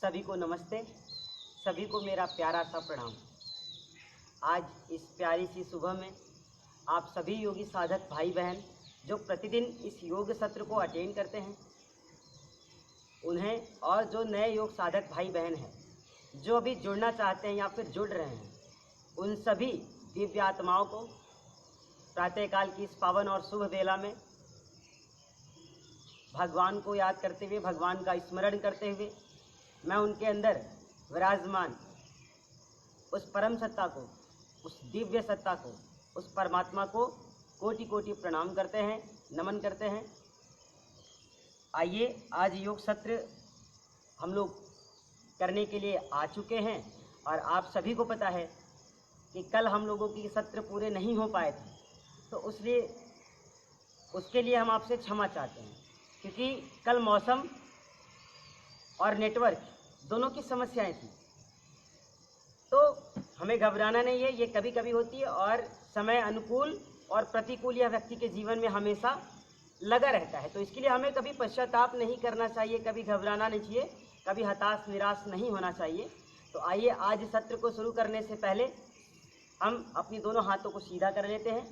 सभी को नमस्ते, सभी को मेरा प्यारा सा प्रणाम। आज इस प्यारी सी सुबह में आप सभी योगी साधक भाई बहन जो प्रतिदिन इस योग सत्र को अटेंड करते हैं, उन्हें और जो नए योग साधक भाई बहन हैं जो अभी जुड़ना चाहते हैं या फिर जुड़ रहे हैं, उन सभी दिव्य आत्माओं को प्रातःकाल की इस पावन और शुभ वेला में भगवान को याद करते हुए, भगवान का स्मरण करते हुए, मैं उनके अंदर विराजमान उस परम सत्ता को, उस दिव्य सत्ता को, उस परमात्मा को कोटि कोटि प्रणाम करते हैं, नमन करते हैं। आइए, आज योग सत्र हम लोग करने के लिए आ चुके हैं और आप सभी को पता है कि कल हम लोगों की सत्र पूरे नहीं हो पाए थे, तो उसके लिए हम आपसे क्षमा चाहते हैं, क्योंकि कल मौसम और नेटवर्क दोनों की समस्याएं थी। तो हमें घबराना नहीं है, ये कभी कभी होती है और समय अनुकूल और प्रतिकूल यह व्यक्ति के जीवन में हमेशा लगा रहता है। तो इसके लिए हमें कभी पश्चाताप नहीं करना चाहिए, कभी घबराना नहीं चाहिए, कभी हताश निराश नहीं होना चाहिए। तो आइए, आज सत्र को शुरू करने से पहले हम अपनी दोनों हाथों को सीधा कर लेते हैं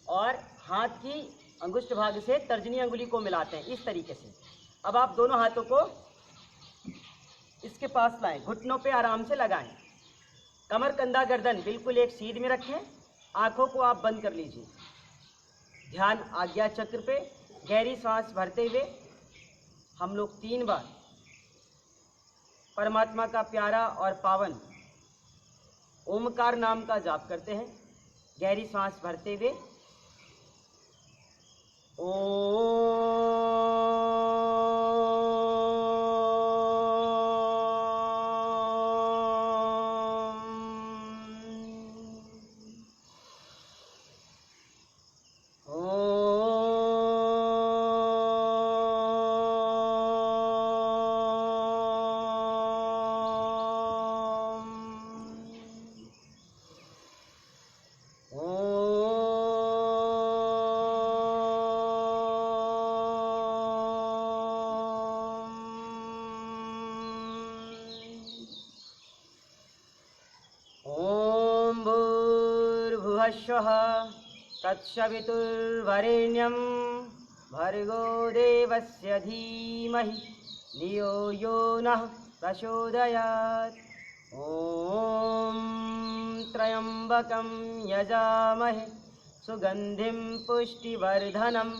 और हाथ की अंगुष्ठ भाग से तर्जनी अंगुली को मिलाते हैं इस तरीके से। अब आप दोनों हाथों को इसके पास लाएं, घुटनों पे आराम से लगाएं, कमर कंधा गर्दन बिल्कुल एक सीध में रखें, आंखों को आप बंद कर लीजिए। ध्यान आज्ञा चक्र पे गहरी सांस भरते हुए हम लोग 3 बार परमात्मा का प्यारा और पावन ओमकार नाम का जाप करते हैं। गहरी सांस भरते हुए ओम भूर्भुवस्सुः तत्सवितुर्वरेण्यं भर्गो देवस्य धीमहि धियो यो नः प्रचोदयात्। ॐ त्र्यम्बकं यजामहे सुगन्धिं पुष्टिवर्धनम्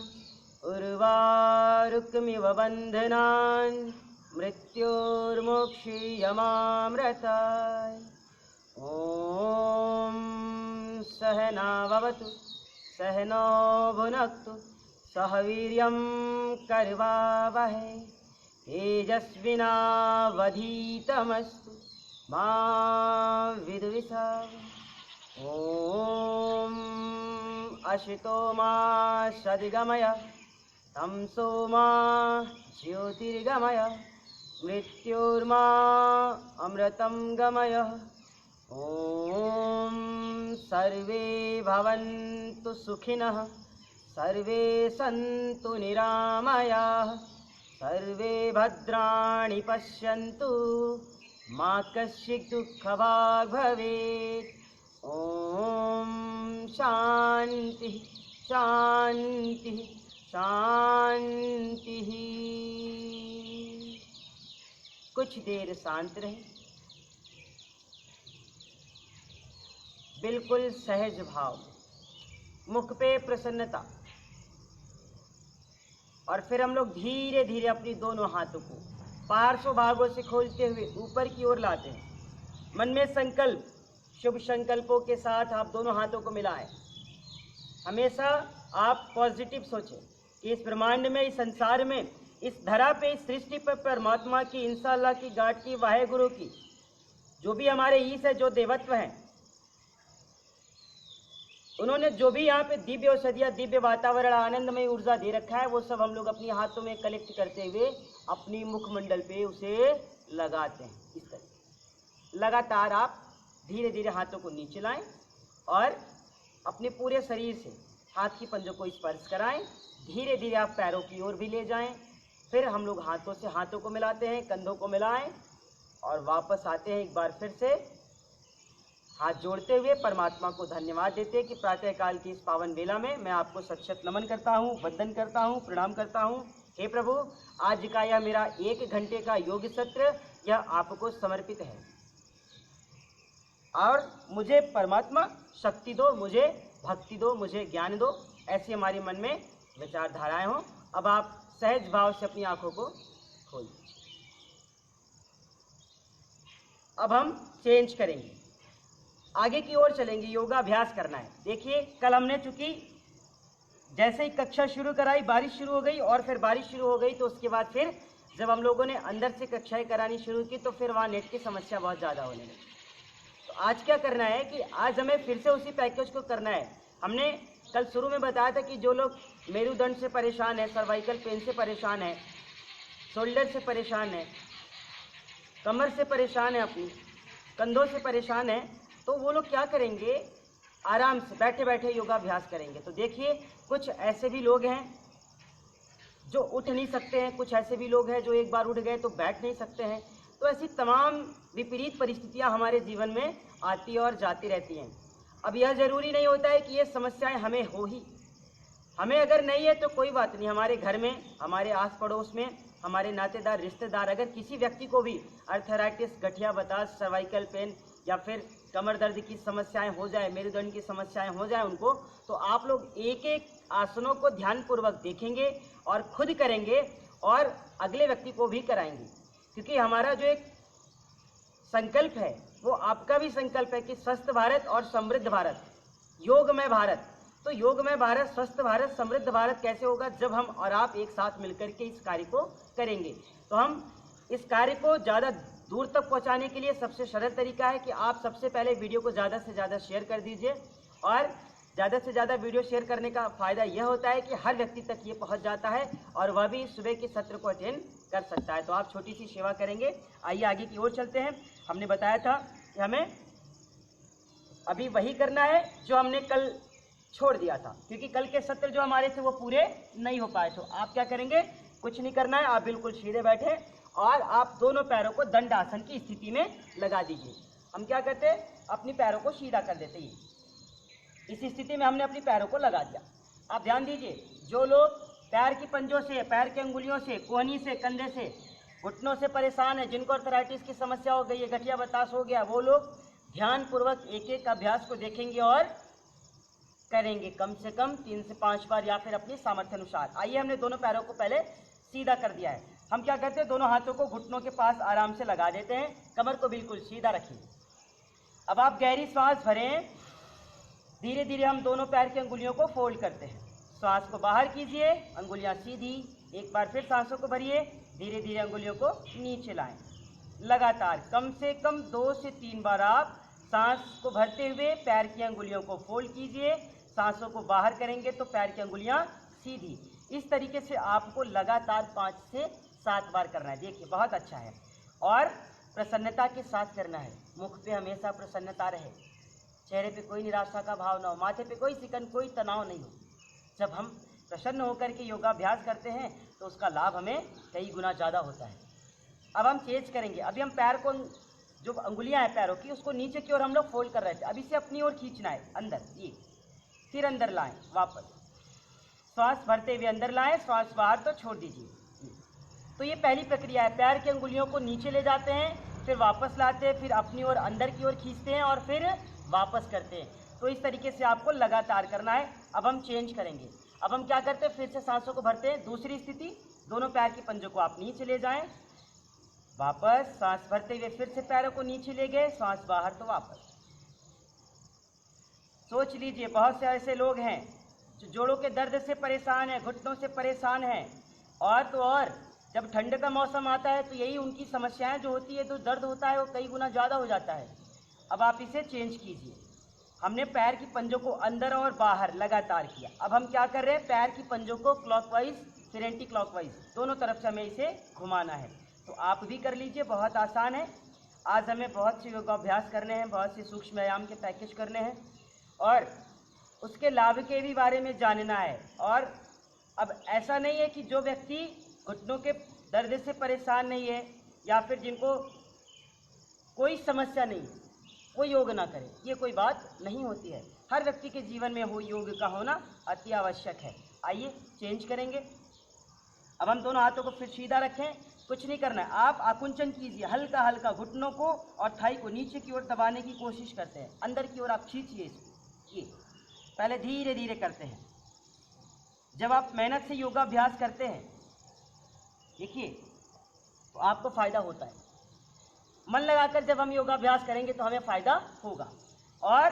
उर्वारुकमिव बन्धनान् मृत्योर्मुक्षीयमामृताय। ॐ सहनाववतु सहनो भुनक्तु सह वीर्यं करवावहै तेजस्विनावधीतमस्तु मा विद्विषावहै। ॐ अशितो मा सद्गमय तमसो मा ज्योतिर्गमय मृत्योर्मा अमृतं गमय। ॐ सर्वे भवन्तु सुखिनः सर्वे सन्तु निरामयाः सर्वे भद्राणि पश्यन्तु मा कश्चित् दुःखभाग् भवेत्। ॐ शान्तिः शान्तिः शान्तिः। कुछ देर शांत रहे, बिल्कुल सहज भाव, मुख पे प्रसन्नता, और फिर हम लोग धीरे धीरे अपनी दोनों हाथों को पार्श्व भागों से खोलते हुए ऊपर की ओर लाते हैं। मन में संकल्प, शुभ संकल्पों के साथ आप दोनों हाथों को मिलाएं। हमेशा आप पॉजिटिव सोचें कि इस ब्रह्मांड में, इस संसार में, इस धरा पे, इस सृष्टि पर परमात्मा की, इंशाअल्लाह की, गाड की, वाहेगुरु की, जो भी हमारे ईश है, जो देवत्व हैं, उन्होंने जो भी यहाँ पे दिव्य औषधियाँ, दिव्य वातावरण, आनंदमय ऊर्जा दे रखा है, वो सब हम लोग अपने हाथों में कलेक्ट करते हुए अपनी मुखमंडल पे उसे लगाते हैं। इस तरह लगातार आप धीरे धीरे हाथों को नीचे लाएं और अपने पूरे शरीर से हाथ की पंजों को स्पर्श कराएं। धीरे धीरे आप पैरों की ओर भी ले जाएं। फिर हम लोग हाथों से हाथों को मिलाते हैं, कंधों को मिलाएं और वापस आते हैं एक बार फिर से हाथ जोड़ते हुए परमात्मा को धन्यवाद देते हैं कि प्रातःकाल की इस पावन बेला में मैं आपको सत नमन करता हूँ, वंदन करता हूँ, प्रणाम करता हूँ। हे प्रभु, आज का यह मेरा 1 घंटे का योग सत्र यह आपको समर्पित है और मुझे परमात्मा शक्ति दो, मुझे भक्ति दो, मुझे ज्ञान दो, ऐसी हमारे मन में विचारधाराएं हों। अब आप सहज भाव से अपनी आंखों को खोलिए। अब हम चेंज करेंगे, आगे की ओर चलेंगे, योगाभ्यास करना है। देखिए, कल हमने चूंकि जैसे ही कक्षा शुरू कराई बारिश शुरू हो गई और फिर बारिश शुरू हो गई, तो उसके बाद फिर जब हम लोगों ने अंदर से कक्षाएं करानी शुरू की तो फिर वहाँ नेट की समस्या बहुत ज़्यादा होने लगी। तो आज क्या करना है कि आज हमें फिर से उसी पैकेज को करना है। हमने कल शुरू में बताया था कि जो लोग मेरुदंड से परेशान है, सर्वाइकल पेन से परेशान है, शोल्डर से परेशान है, कमर से परेशान है, अपनी कंधों से परेशान है, तो वो लोग क्या करेंगे, आराम से बैठे बैठे योगाभ्यास करेंगे। तो देखिए, कुछ ऐसे भी लोग हैं जो उठ नहीं सकते हैं, कुछ ऐसे भी लोग हैं जो एक बार उठ गए तो बैठ नहीं सकते हैं। तो ऐसी तमाम विपरीत परिस्थितियां हमारे जीवन में आती और जाती रहती हैं। अब यह ज़रूरी नहीं होता है कि ये समस्याएं हमें हो ही, हमें अगर नहीं है तो कोई बात नहीं, हमारे घर में, हमारे आस पड़ोस में, हमारे नातेदार, रिश्तेदार, अगर किसी व्यक्ति को भी अर्थराइटिस, गठिया बतास, सर्वाइकल पेन या फिर कमर दर्द की समस्याएं हो जाए, मेरुदंड की समस्याएं हो जाए उनको, तो आप लोग एक एक आसनों को ध्यानपूर्वक देखेंगे और खुद करेंगे और अगले व्यक्ति को भी कराएंगे। क्योंकि हमारा जो एक संकल्प है वो आपका भी संकल्प है कि स्वस्थ भारत और समृद्ध भारत, योगमय भारत। तो योगमय भारत, स्वस्थ भारत, समृद्ध भारत कैसे होगा, जब हम और आप एक साथ मिलकर के इस कार्य को करेंगे। तो हम इस कार्य को ज़्यादा दूर तक पहुंचाने के लिए सबसे सरल तरीका है कि आप सबसे पहले वीडियो को ज़्यादा से ज़्यादा शेयर कर दीजिए। और ज़्यादा से ज़्यादा वीडियो शेयर करने का फ़ायदा यह होता है कि हर व्यक्ति तक ये पहुंच जाता है और वह भी सुबह के सत्र को अटेंड कर सकता है। तो आप छोटी सी सेवा करेंगे। आइए आगे की ओर चलते हैं। हमने बताया था कि हमें अभी वही करना है जो हमने कल छोड़ दिया था, क्योंकि कल के सत्र जो हमारे थे वो पूरे नहीं हो पाए। तो आप क्या करेंगे, कुछ नहीं करना है, आप बिल्कुल सीधे बैठे और आप दोनों पैरों को दंड आसन की स्थिति में लगा दीजिए। हम क्या करते हैं, अपनी पैरों को सीधा कर देते हैं। इस स्थिति में हमने अपनी पैरों को लगा दिया। आप ध्यान दीजिए, जो लोग पैर की पंजों से, पैर की अंगुलियों से, कोहनी से, कंधे से, घुटनों से परेशान है, जिनको अर्थराइटिस की समस्या हो गई है, गठिया बतास हो गया, वो लोग ध्यानपूर्वक एक एक अभ्यास को देखेंगे और करेंगे कम से कम 3 से 5 बार या फिर अपनी सामर्थ्य अनुसार। आइए, हमने दोनों पैरों को पहले सीधा कर दिया है। हम क्या करते हैं, दोनों हाथों को घुटनों के पास आराम से लगा देते हैं, कमर को बिल्कुल सीधा रखिए। अब आप गहरी सांस भरें, धीरे धीरे हम दोनों पैर की अंगुलियों को फोल्ड करते हैं। सांस को बाहर कीजिए, अंगुलियां सीधी, एक बार फिर सांसों को भरिए, धीरे धीरे अंगुलियों को नीचे लाएं। लगातार कम से कम 2 से 3 बार आप सांस को भरते हुए पैर की अंगुलियों को फोल्ड कीजिए। सांसों को बाहर करेंगे तो पैर की अंगुलियां सीधी। इस तरीके से आपको लगातार 5 से 7 बार करना है। देखिए, बहुत अच्छा है और प्रसन्नता के साथ करना है। मुख पे हमेशा प्रसन्नता रहे, चेहरे पे कोई निराशा का भाव ना हो, माथे पे कोई सिकन, कोई तनाव नहीं हो। जब हम प्रसन्न होकर के योगाभ्यास करते हैं तो उसका लाभ हमें कई गुना ज़्यादा होता है। अब हम चेंज करेंगे। अभी हम पैर को, जो अंगुलियां हैं पैरों की, उसको नीचे की ओर हम लोग फोल्ड कर रहे थे। अब इसे अपनी ओर खींचना है अंदर, ये फिर अंदर लाएं, वापस श्वास भरते हुए अंदर लाएं, श्वास बाहर तो छोड़ दीजिए। तो ये पहली प्रक्रिया है। पैर की अंगुलियों को नीचे ले जाते हैं, फिर वापस लाते हैं, फिर अपनी ओर अंदर की ओर खींचते हैं और फिर वापस करते हैं। तो इस तरीके से आपको लगातार करना है। अब हम चेंज करेंगे। अब हम क्या करते हैं, फिर से सांसों को भरते हैं। दूसरी स्थिति, दोनों पैर की पंजों को आप नीचे ले जाएं, वापस सांस भरते हुए फिर से पैरों को नीचे ले गए, सांस बाहर तो वापस। सोच लीजिए, बहुत से ऐसे लोग हैं जो जोड़ों के दर्द से परेशान हैं, घुटनों से परेशान हैं, और तो और जब ठंड का मौसम आता है तो यही उनकी समस्याएं जो होती है, तो दर्द होता है वो कई गुना ज़्यादा हो जाता है। अब आप इसे चेंज कीजिए। हमने पैर की पंजों को अंदर और बाहर लगातार किया। अब हम क्या कर रहे हैं, पैर की पंजों को क्लॉकवाइज फिर एंटी क्लॉकवाइज दोनों तरफ से हमें इसे घुमाना है। तो आप भी कर लीजिए, बहुत आसान है। आज हमें बहुत से योगाभ्यास करने हैं, बहुत से सूक्ष्म व्यायाम के पैकेज करने हैं और उसके लाभ के भी बारे में जानना है। और अब ऐसा नहीं है कि जो व्यक्ति घुटनों के दर्द से परेशान नहीं है या फिर जिनको कोई समस्या नहीं, कोई योग ना करे, ये कोई बात नहीं होती है। हर व्यक्ति के जीवन में हो योग का होना अति आवश्यक है। आइए चेंज करेंगे। अब हम दोनों हाथों को फिर सीधा रखें, कुछ नहीं करना है। आप आकुंचन कीजिए, हल्का हल्का घुटनों को और थाई को नीचे की ओर दबाने की कोशिश करते हैं, अंदर की ओर आप खींचिए इसको। ये पहले धीरे धीरे करते हैं। जब आप मेहनत से योगाभ्यास करते हैं, देखिए, तो आपको फायदा होता है। मन लगाकर जब हम योगाभ्यास करेंगे तो हमें फायदा होगा, और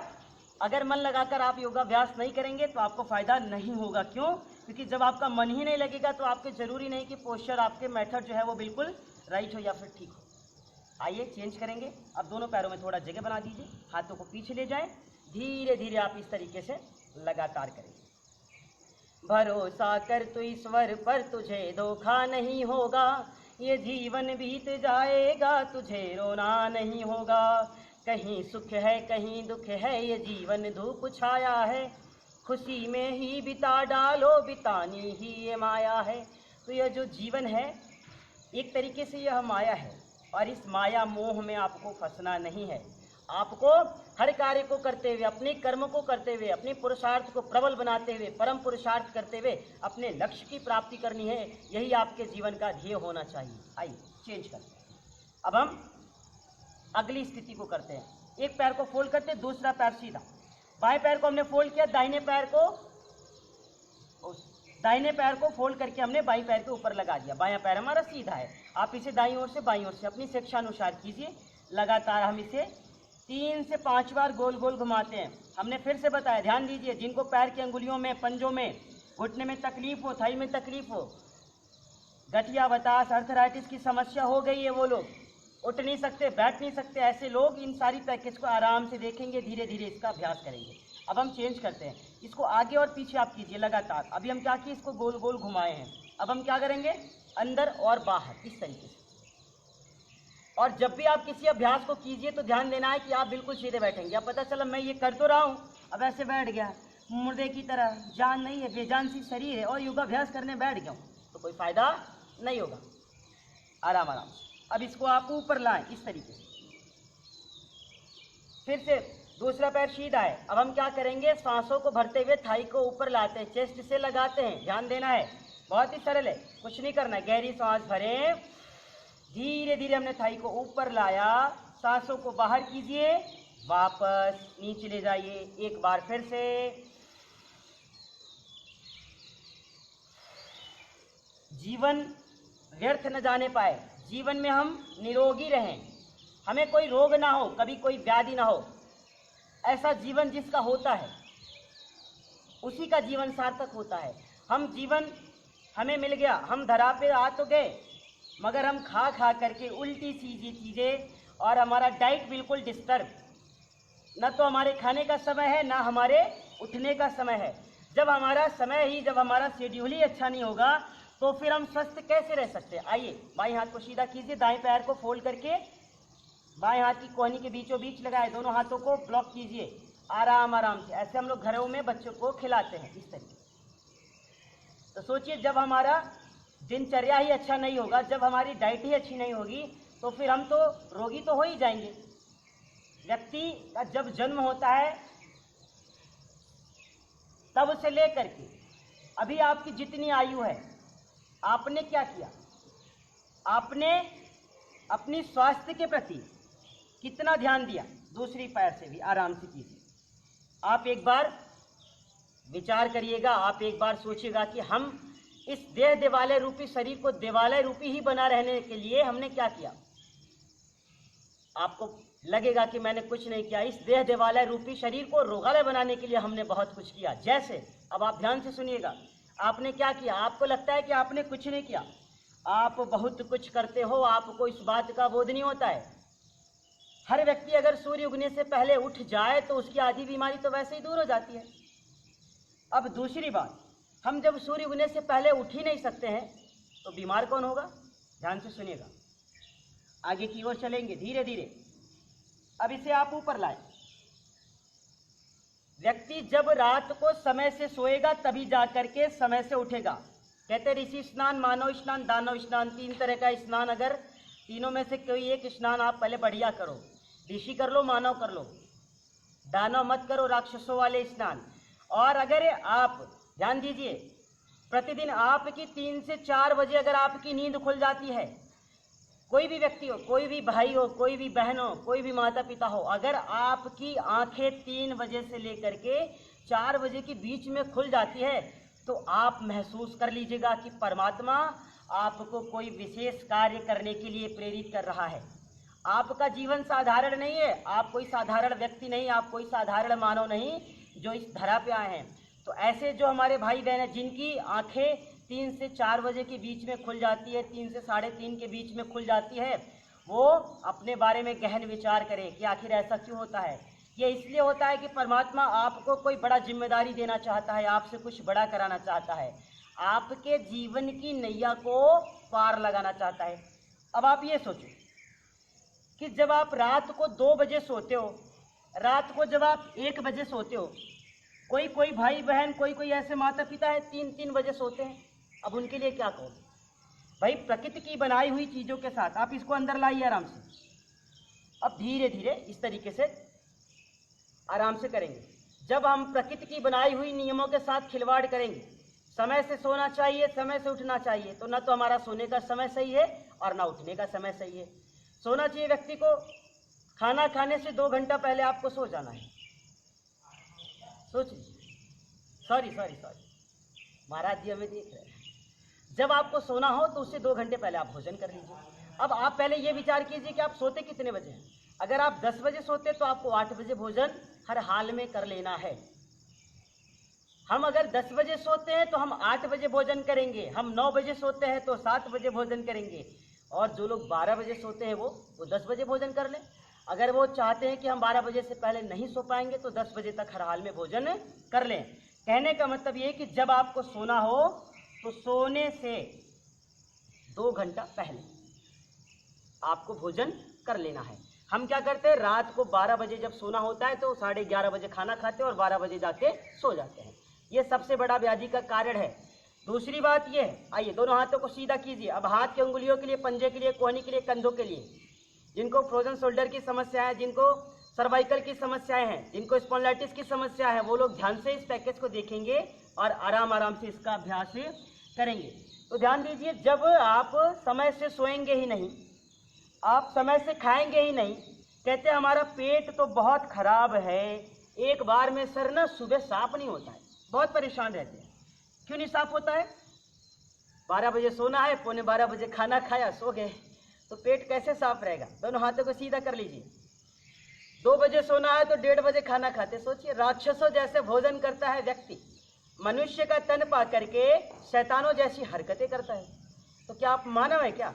अगर मन लगाकर आप योगाभ्यास नहीं करेंगे तो आपको फायदा नहीं होगा। क्यों? क्योंकि जब आपका मन ही नहीं लगेगा तो आपके जरूरी नहीं कि पोस्चर, आपके मेथड जो है वो बिल्कुल राइट हो या फिर ठीक हो। आइए चेंज करेंगे। अब दोनों पैरों में थोड़ा जगह बना दीजिए, हाथों को पीछे ले जाएं, धीरे धीरे आप इस तरीके से लगातार करेंगे। भरोसा कर तू ईश्वर पर, तुझे धोखा नहीं होगा, ये जीवन बीत जाएगा, तुझे रोना नहीं होगा। कहीं सुख है कहीं दुख है, ये जीवन धूप छाया है, खुशी में ही बिता डालो, बितानी ही ये माया है। तो यह जो जीवन है एक तरीके से यह माया है, और इस माया मोह में आपको फंसना नहीं है। आपको हर कार्य को करते हुए, अपने कर्म को करते हुए, अपने पुरुषार्थ को प्रबल बनाते हुए, परम पुरुषार्थ करते हुए अपने लक्ष्य की प्राप्ति करनी है। यही आपके जीवन का ध्येय होना चाहिए। आइए चेंज करते हैं। अब हम अगली स्थिति को करते हैं। एक पैर को फोल्ड करते हैं, दूसरा पैर सीधा। बाएं पैर को हमने फोल्ड किया, दाहिने पैर को फोल्ड करके हमने बाएं पैर के ऊपर लगा दिया। बायां पैर हमारा सीधा है। आप इसे दाईं ओर से बाईं ओर से अपनी स्वेच्छानुसार कीजिए। लगातार हम इसे 3 से 5 बार गोल गोल घुमाते हैं। हमने फिर से बताया, ध्यान दीजिए, जिनको पैर की अंगुलियों में, पंजों में, घुटने में तकलीफ हो, थाई में तकलीफ हो, गठिया, बतास, अर्थराइटिस की समस्या हो गई है, वो लोग उठ नहीं सकते, बैठ नहीं सकते, ऐसे लोग इन सारी पैकेज को आराम से देखेंगे, धीरे धीरे इसका अभ्यास करेंगे। अब हम चेंज करते हैं, इसको आगे और पीछे आप कीजिए लगातार। अभी हम क्या किए, इसको गोल गोल घुमाए हैं। अब हम क्या करेंगे, अंदर और बाहर, इस तरीके से। और जब भी आप किसी अभ्यास को कीजिए तो ध्यान देना है कि आप बिल्कुल सीधे बैठेंगे। अब पता चला मैं ये कर तो रहा हूँ, अब ऐसे बैठ गया मुर्दे की तरह, जान नहीं है, बेजान सी शरीर है, और योगाभ्यास करने बैठ गया हूँ, तो कोई फायदा नहीं होगा। आराम आराम से अब इसको आप ऊपर लाएं, इस तरीके से। फिर से दूसरा पैर सीधा है। अब हम क्या करेंगे, सांसों को भरते हुए थाई को ऊपर लाते हैं, चेस्ट से लगाते हैं। ध्यान देना है, बहुत ही सरल है, कुछ नहीं करना है। गहरी सांस भरें, धीरे धीरे हमने थाई को ऊपर लाया, सांसों को बाहर कीजिए, वापस नीचे ले जाइए। एक बार फिर से, जीवन व्यर्थ न जाने पाए, जीवन में हम निरोगी रहें, हमें कोई रोग ना हो, कभी कोई व्याधि ना हो। ऐसा जीवन जिसका होता है उसी का जीवन सार्थक होता है। हम जीवन हमें मिल गया, हम धरा पे आ तो गए, मगर हम खा खा करके उल्टी सीधी चीज़ें, और हमारा डाइट बिल्कुल डिस्टर्ब, न तो हमारे खाने का समय है, ना हमारे उठने का समय है। जब हमारा समय ही, जब हमारा शेड्यूल ही अच्छा नहीं होगा तो फिर हम स्वस्थ कैसे रह सकते हैं। आइए बाएं हाथ को सीधा कीजिए, दाएं पैर को फोल्ड करके बाएं हाथ की कोहनी के बीचों बीच लगाए, दोनों हाथों को ब्लॉक कीजिए, आराम आराम से। ऐसे हम लोग घरों में बच्चों को खिलाते हैं, इस तरीके। तो सोचिए, जब हमारा दिनचर्या ही अच्छा नहीं होगा, जब हमारी डाइट ही अच्छी नहीं होगी, तो फिर हम तो रोगी तो हो ही जाएंगे। व्यक्ति का जब जन्म होता है तब से लेकर के अभी आपकी जितनी आयु है, आपने क्या किया, आपने अपनी स्वास्थ्य के प्रति कितना ध्यान दिया। दूसरी पैर से भी आराम से कीजिए। आप एक बार विचार करिएगा, आप एक बार सोचिएगा कि हम इस देह देवालय रूपी शरीर को देवालय रूपी ही बना रहने के लिए हमने क्या किया। आपको लगेगा कि मैंने कुछ नहीं किया। इस देह देवालय रूपी शरीर को रोगालय बनाने के लिए हमने बहुत कुछ किया। जैसे, अब आप ध्यान से सुनिएगा, आपने क्या किया। आपको लगता है कि आपने कुछ नहीं किया, आप बहुत कुछ करते हो, आपको इस बात का बोध नहीं होता है। हर व्यक्ति अगर सूर्य उगने से पहले उठ जाए तो उसकी आधी बीमारी तो वैसे ही दूर हो जाती है। अब दूसरी बात, हम जब सूर्य उगने से पहले उठ ही नहीं सकते हैं तो बीमार कौन होगा। ध्यान से सुनिएगा, आगे की ओर चलेंगे धीरे धीरे। अब इसे आप ऊपर लाएं। व्यक्ति जब रात को समय से सोएगा तभी जाकर के समय से उठेगा। कहते ऋषि स्नान, मानव स्नान, दानव स्नान, 3 तरह का स्नान अगर तीनों में से कोई एक स्नान आप पहले बढ़िया करो, ऋषि कर लो, मानव कर लो, दानव मत करो, राक्षसों वाले स्नान। और अगर आप ध्यान दीजिए, प्रतिदिन आपकी 3 से 4 बजे अगर आपकी नींद खुल जाती है, कोई भी व्यक्ति हो, कोई भी भाई हो, कोई भी बहन हो, कोई भी माता पिता हो, अगर आपकी आंखें 3 बजे से लेकर के 4 बजे के बीच में खुल जाती है तो आप महसूस कर लीजिएगा कि परमात्मा आपको कोई विशेष कार्य करने के लिए प्रेरित कर रहा है। आपका जीवन साधारण नहीं है, आप कोई साधारण व्यक्ति नहीं, आप कोई साधारण मानव नहीं जो इस धरा पे आए हैं। तो ऐसे जो हमारे भाई बहन हैं जिनकी आंखें 3 से 4 बजे के बीच में खुल जाती है, 3 से 3:30 के बीच में खुल जाती है, वो अपने बारे में गहन विचार करें कि आखिर ऐसा क्यों होता है। ये इसलिए होता है कि परमात्मा आपको कोई बड़ा जिम्मेदारी देना चाहता है, आपसे कुछ बड़ा कराना चाहता है, आपके जीवन की नैया को पार लगाना चाहता है। अब आप ये सोचो कि जब आप रात को 2 बजे सोते हो, रात को जब आप 1 बजे सोते हो, कोई भाई बहन, कोई ऐसे माता पिता है 3 बजे सोते हैं। अब उनके लिए क्या कहो भाई, प्रकृति की बनाई हुई चीज़ों के साथ आप इसको अंदर लाइए आराम से। अब धीरे धीरे इस तरीके से आराम से करेंगे। जब हम प्रकृति की बनाई हुई नियमों के साथ खिलवाड़ करेंगे, समय से सोना चाहिए, समय से उठना चाहिए, तो ना तो हमारा सोने का समय सही है और ना उठने का समय सही है। सोना चाहिए व्यक्ति को, खाना खाने से 2 घंटा पहले आपको सो जाना है। सोचिए, सॉरी महाराज जी हमें देख रहे हैं। जब आपको सोना हो तो उससे 2 घंटे पहले आप भोजन कर लीजिए। अब आप पहले ये विचार कीजिए कि आप सोते कितने बजे हैं। अगर आप 10 बजे सोते तो आपको 8 बजे भोजन हर हाल में कर लेना है। हम अगर 10 बजे सोते हैं तो हम 8 बजे भोजन करेंगे, हम 9 बजे सोते हैं तो 7 बजे भोजन करेंगे, और जो लोग 12 बजे सोते हैं वो 10 बजे भोजन कर लें। अगर वो चाहते हैं कि हम 12 बजे से पहले नहीं सो पाएंगे तो 10 बजे तक हर हाल में भोजन कर लें। कहने का मतलब ये है कि जब आपको सोना हो तो सोने से 2 घंटा पहले आपको भोजन कर लेना है। हम क्या करते हैं, रात को 12 बजे जब सोना होता है तो 11:30 बजे खाना खाते हैं और 12 बजे जाके सो जाते हैं। ये सबसे बड़ा व्याधि का कारण है। दूसरी बात ये है, आइए दोनों हाथों को सीधा कीजिए। अब हाथ की उंगलियों के लिए, पंजे के लिए, कोहनी के लिए, कंधों के लिए, जिनको फ्रोजन शोल्डर की समस्या है, जिनको सर्वाइकल की समस्याएं हैं, जिनको स्पॉन्डिलाइटिस की समस्या है, वो लोग ध्यान से इस पैकेज को देखेंगे और आराम से इसका अभ्यास करेंगे। तो ध्यान दीजिए, जब आप समय से सोएंगे ही नहीं, आप समय से खाएंगे ही नहीं, कहते हैं हमारा पेट तो बहुत खराब है, एक बार में सर ना सुबह साफ नहीं होता है, बहुत परेशान रहते हैं। क्यों नहीं साफ होता है? 12 बजे सोना है, 11:15 बजे खाना खाया, सो गए, तो पेट कैसे साफ रहेगा? दोनों हाथों को सीधा कर लीजिए। 2 बजे सोना है तो 1:30 बजे खाना खाते। सोचिए, राक्षसों जैसे भोजन करता है व्यक्ति, मनुष्य का तन पा करके शैतानों जैसी हरकतें करता है। तो क्या आप मानव है क्या?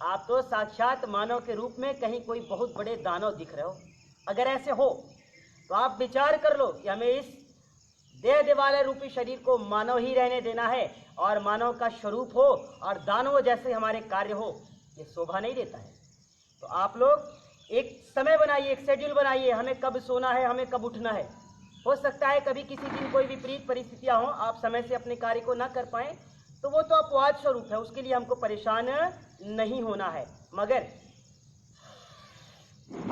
आप तो साक्षात मानव के रूप में कहीं कोई बहुत बड़े दानव दिख रहे हो। अगर ऐसे हो तो आप विचार कर लो कि हमें इस देह देवालय रूपी शरीर को मानव ही रहने देना है और मानव का स्वरूप हो और दानवों जैसे हमारे कार्य हो, ये शोभा नहीं देता है। तो आप लोग एक समय बनाइए, एक शेड्यूल बनाइए, हमें कब सोना है, हमें कब उठना है। हो सकता है कभी किसी दिन कोई विपरीत परिस्थितियां हों, आप समय से अपने कार्य को ना कर पाएं, तो वो तो अपवाद स्वरूप है, उसके लिए हमको परेशान नहीं होना है। मगर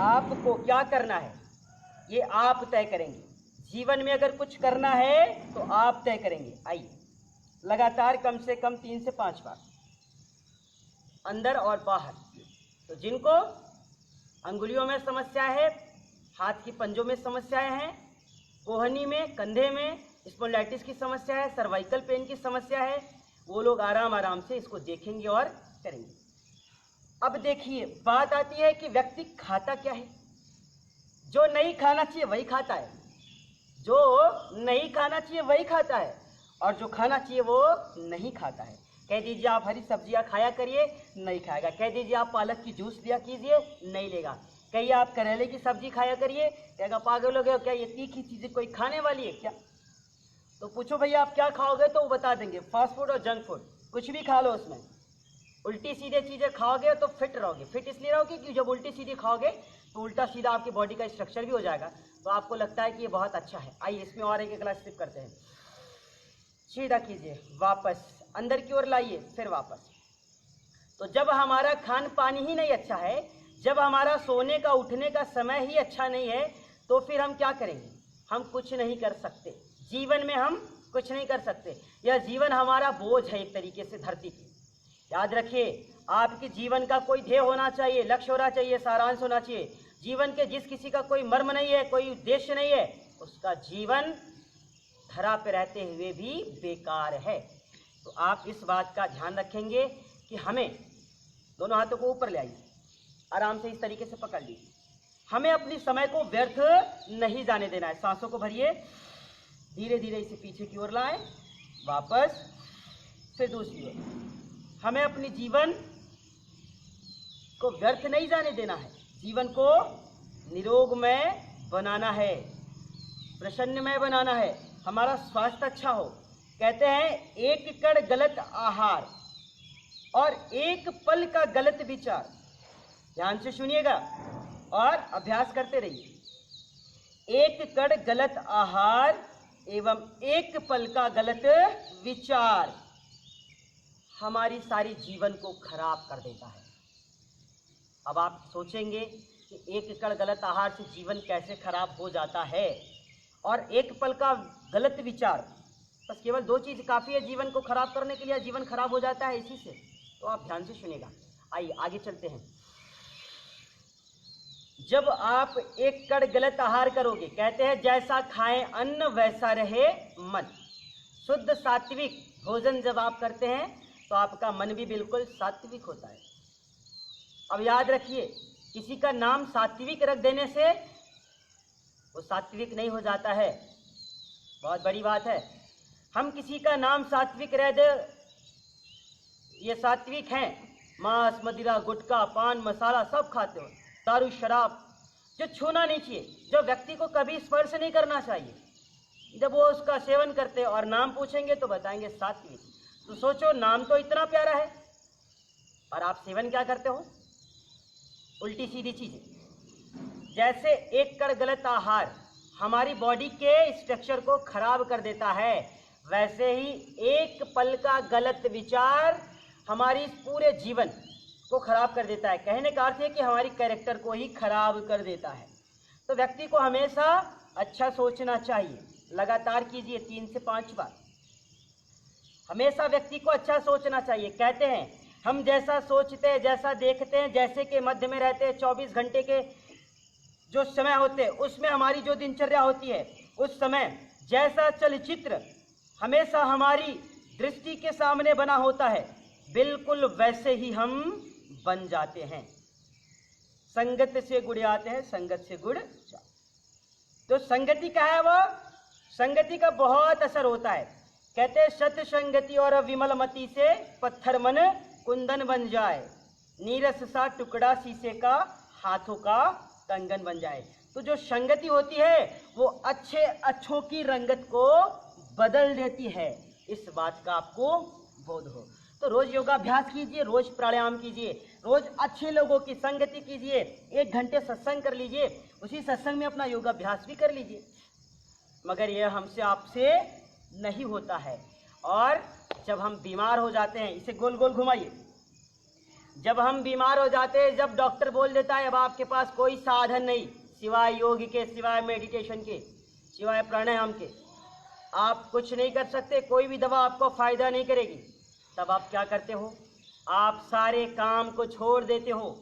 आपको क्या करना है ये आप तय करेंगे। जीवन में अगर कुछ करना है तो आप तय करेंगे। आइए, लगातार कम से कम 3 से 5 बार, अंदर और बाहर। तो जिनको अंगुलियों में समस्या है, हाथ की पंजों में समस्याएं हैं, कोहनी में, कंधे में स्पॉन्डिलाइटिस की समस्या है, सर्वाइकल पेन की समस्या है, वो लोग आराम से इसको देखेंगे और करेंगे। अब देखिए, बात आती है कि व्यक्ति खाता क्या है। जो नहीं खाना चाहिए वही खाता है, जो नहीं खाना चाहिए वही खाता है, और जो खाना चाहिए वो नहीं खाता है। कह दीजिए आप हरी सब्जियां खाया करिए, नहीं खाएगा। कह दीजिए आप पालक की जूस लिया कीजिए, नहीं लेगा। कहिए आप करेले की सब्जी खाया करिए, कहेगा पागल हो गए क्या, ये तीखी चीज़ें कोई खाने वाली है क्या? तो पूछो भैया आप क्या खाओगे, तो वो बता देंगे फास्ट फूड और जंक फूड, कुछ भी खा लो उसमें। उल्टी सीधे चीज़ें खाओगे तो फिट रहोगे। फिट इसलिए रहोगे कि जब उल्टी सीधी खाओगे तो उल्टा सीधा आपकी बॉडी का स्ट्रक्चर भी हो जाएगा, तो आपको लगता है कि ये बहुत अच्छा है। आइए इसमें और एक ग्लास सिप करते हैं। सीधा कीजिए, वापस अंदर की ओर लाइए, फिर वापस। तो जब हमारा खान पानी ही नहीं अच्छा है, जब हमारा सोने का उठने का समय ही अच्छा नहीं है, तो फिर हम क्या करेंगे? हम कुछ नहीं कर सकते, जीवन में हम कुछ नहीं कर सकते। यह जीवन हमारा बोझ है एक तरीके से धरती पे। याद रखिए, आपके जीवन का कोई ध्येय होना चाहिए, लक्ष्य होना चाहिए, सारांश होना चाहिए। जीवन के जिस किसी का कोई मर्म नहीं है, कोई उद्देश्य नहीं है, उसका जीवन धरा पे रहते हुए भी बेकार है। तो आप इस बात का ध्यान रखेंगे कि हमें, दोनों हाथों को ऊपर ले आइए, आराम से इस तरीके से पकड़ लीजिए, हमें अपनी समय को व्यर्थ नहीं जाने देना है। सांसों को भरिए, धीरे धीरे इसे पीछे की ओर लाएं, वापस, फिर दूसरी ओर। हमें अपनी जीवन को व्यर्थ नहीं जाने देना है, जीवन को निरोगमय बनाना है, प्रसन्नमय बनाना है, हमारा स्वास्थ्य अच्छा हो। कहते हैं एक कण गलत आहार और एक पल का गलत विचार, ध्यान से सुनिएगा और अभ्यास करते रहिए। एक कण गलत आहार एवं एक पल का गलत विचार हमारी सारी जीवन को खराब कर देता है। अब आप सोचेंगे कि एक कण गलत आहार से जीवन कैसे खराब हो जाता है, और एक पल का गलत विचार, बस केवल दो चीज़ काफ़ी है जीवन को खराब करने के लिए, जीवन खराब हो जाता है इसी से। तो आप ध्यान से सुनिएगा, आइए आगे चलते हैं। जब आप एक कण गलत आहार करोगे, कहते हैं जैसा खाएं अन्न वैसा रहे मन। शुद्ध सात्विक भोजन जब आप करते हैं तो आपका मन भी बिल्कुल सात्विक होता है। अब याद रखिए, किसी का नाम सात्विक रख देने से वो सात्विक नहीं हो जाता है, बहुत बड़ी बात है। हम किसी का नाम सात्विक रह दे, ये सात्विक हैं, मांस मदिरा गुटखा पान मसाला सब खाते हो, दारू शराब जो छूना नहीं चाहिए, जो व्यक्ति को कभी स्पर्श नहीं करना चाहिए, जब वो उसका सेवन करते हैं और नाम पूछेंगे तो बताएंगे सात्विक। तो सोचो, नाम तो इतना प्यारा है और आप सेवन क्या करते हो? उल्टी सीधी चीजें। जैसे एक कण गलत आहार हमारी बॉडी के स्ट्रक्चर को खराब कर देता है, वैसे ही एक पल का गलत विचार हमारी पूरे जीवन को खराब कर देता है। कहने का अर्थ है कि हमारी कैरेक्टर को ही खराब कर देता है। तो व्यक्ति को हमेशा अच्छा सोचना चाहिए, लगातार कीजिए 3 से 5 बार। हमेशा व्यक्ति को अच्छा सोचना चाहिए। कहते हैं हम जैसा सोचते हैं, जैसा देखते हैं, जैसे के मध्य में रहते हैं, 24 घंटे के जो समय होते हैं उसमें हमारी जो दिनचर्या होती है, उस समय जैसा चलचित्र हमेशा हमारी दृष्टि के सामने बना होता है, बिल्कुल वैसे ही हम बन जाते हैं। संगत से गुड़ आते हैं, संगत से गुड़ जाते। तो संगति का है, वो संगति का बहुत असर होता है। कहते हैं सत्य संगति और विमल मति से पत्थर मन कुंदन बन जाए, नीरस सा टुकड़ा शीशे का हाथों का कंगन बन जाए। तो जो संगति होती है वो अच्छे अच्छों की रंगत को बदल देती है, इस बात का आपको बोध हो। तो रोज योगाभ्यास कीजिए, रोज प्राणायाम कीजिए, रोज अच्छे लोगों की संगति कीजिए, 1 घंटे सत्संग कर लीजिए, उसी सत्संग में अपना योगाभ्यास भी कर लीजिए। मगर यह हमसे आपसे नहीं होता है। और जब हम बीमार हो जाते हैं, इसे गोल गोल घुमाइए, जब हम बीमार हो जाते हैं, जब डॉक्टर बोल देता है अब आपके पास कोई साधन नहीं सिवाय योग के, सिवाय मेडिटेशन के, सिवाय प्राणायाम के, आप कुछ नहीं कर सकते, कोई भी दवा आपको फायदा नहीं करेगी, तब आप क्या करते हो? आप सारे काम को छोड़ देते हो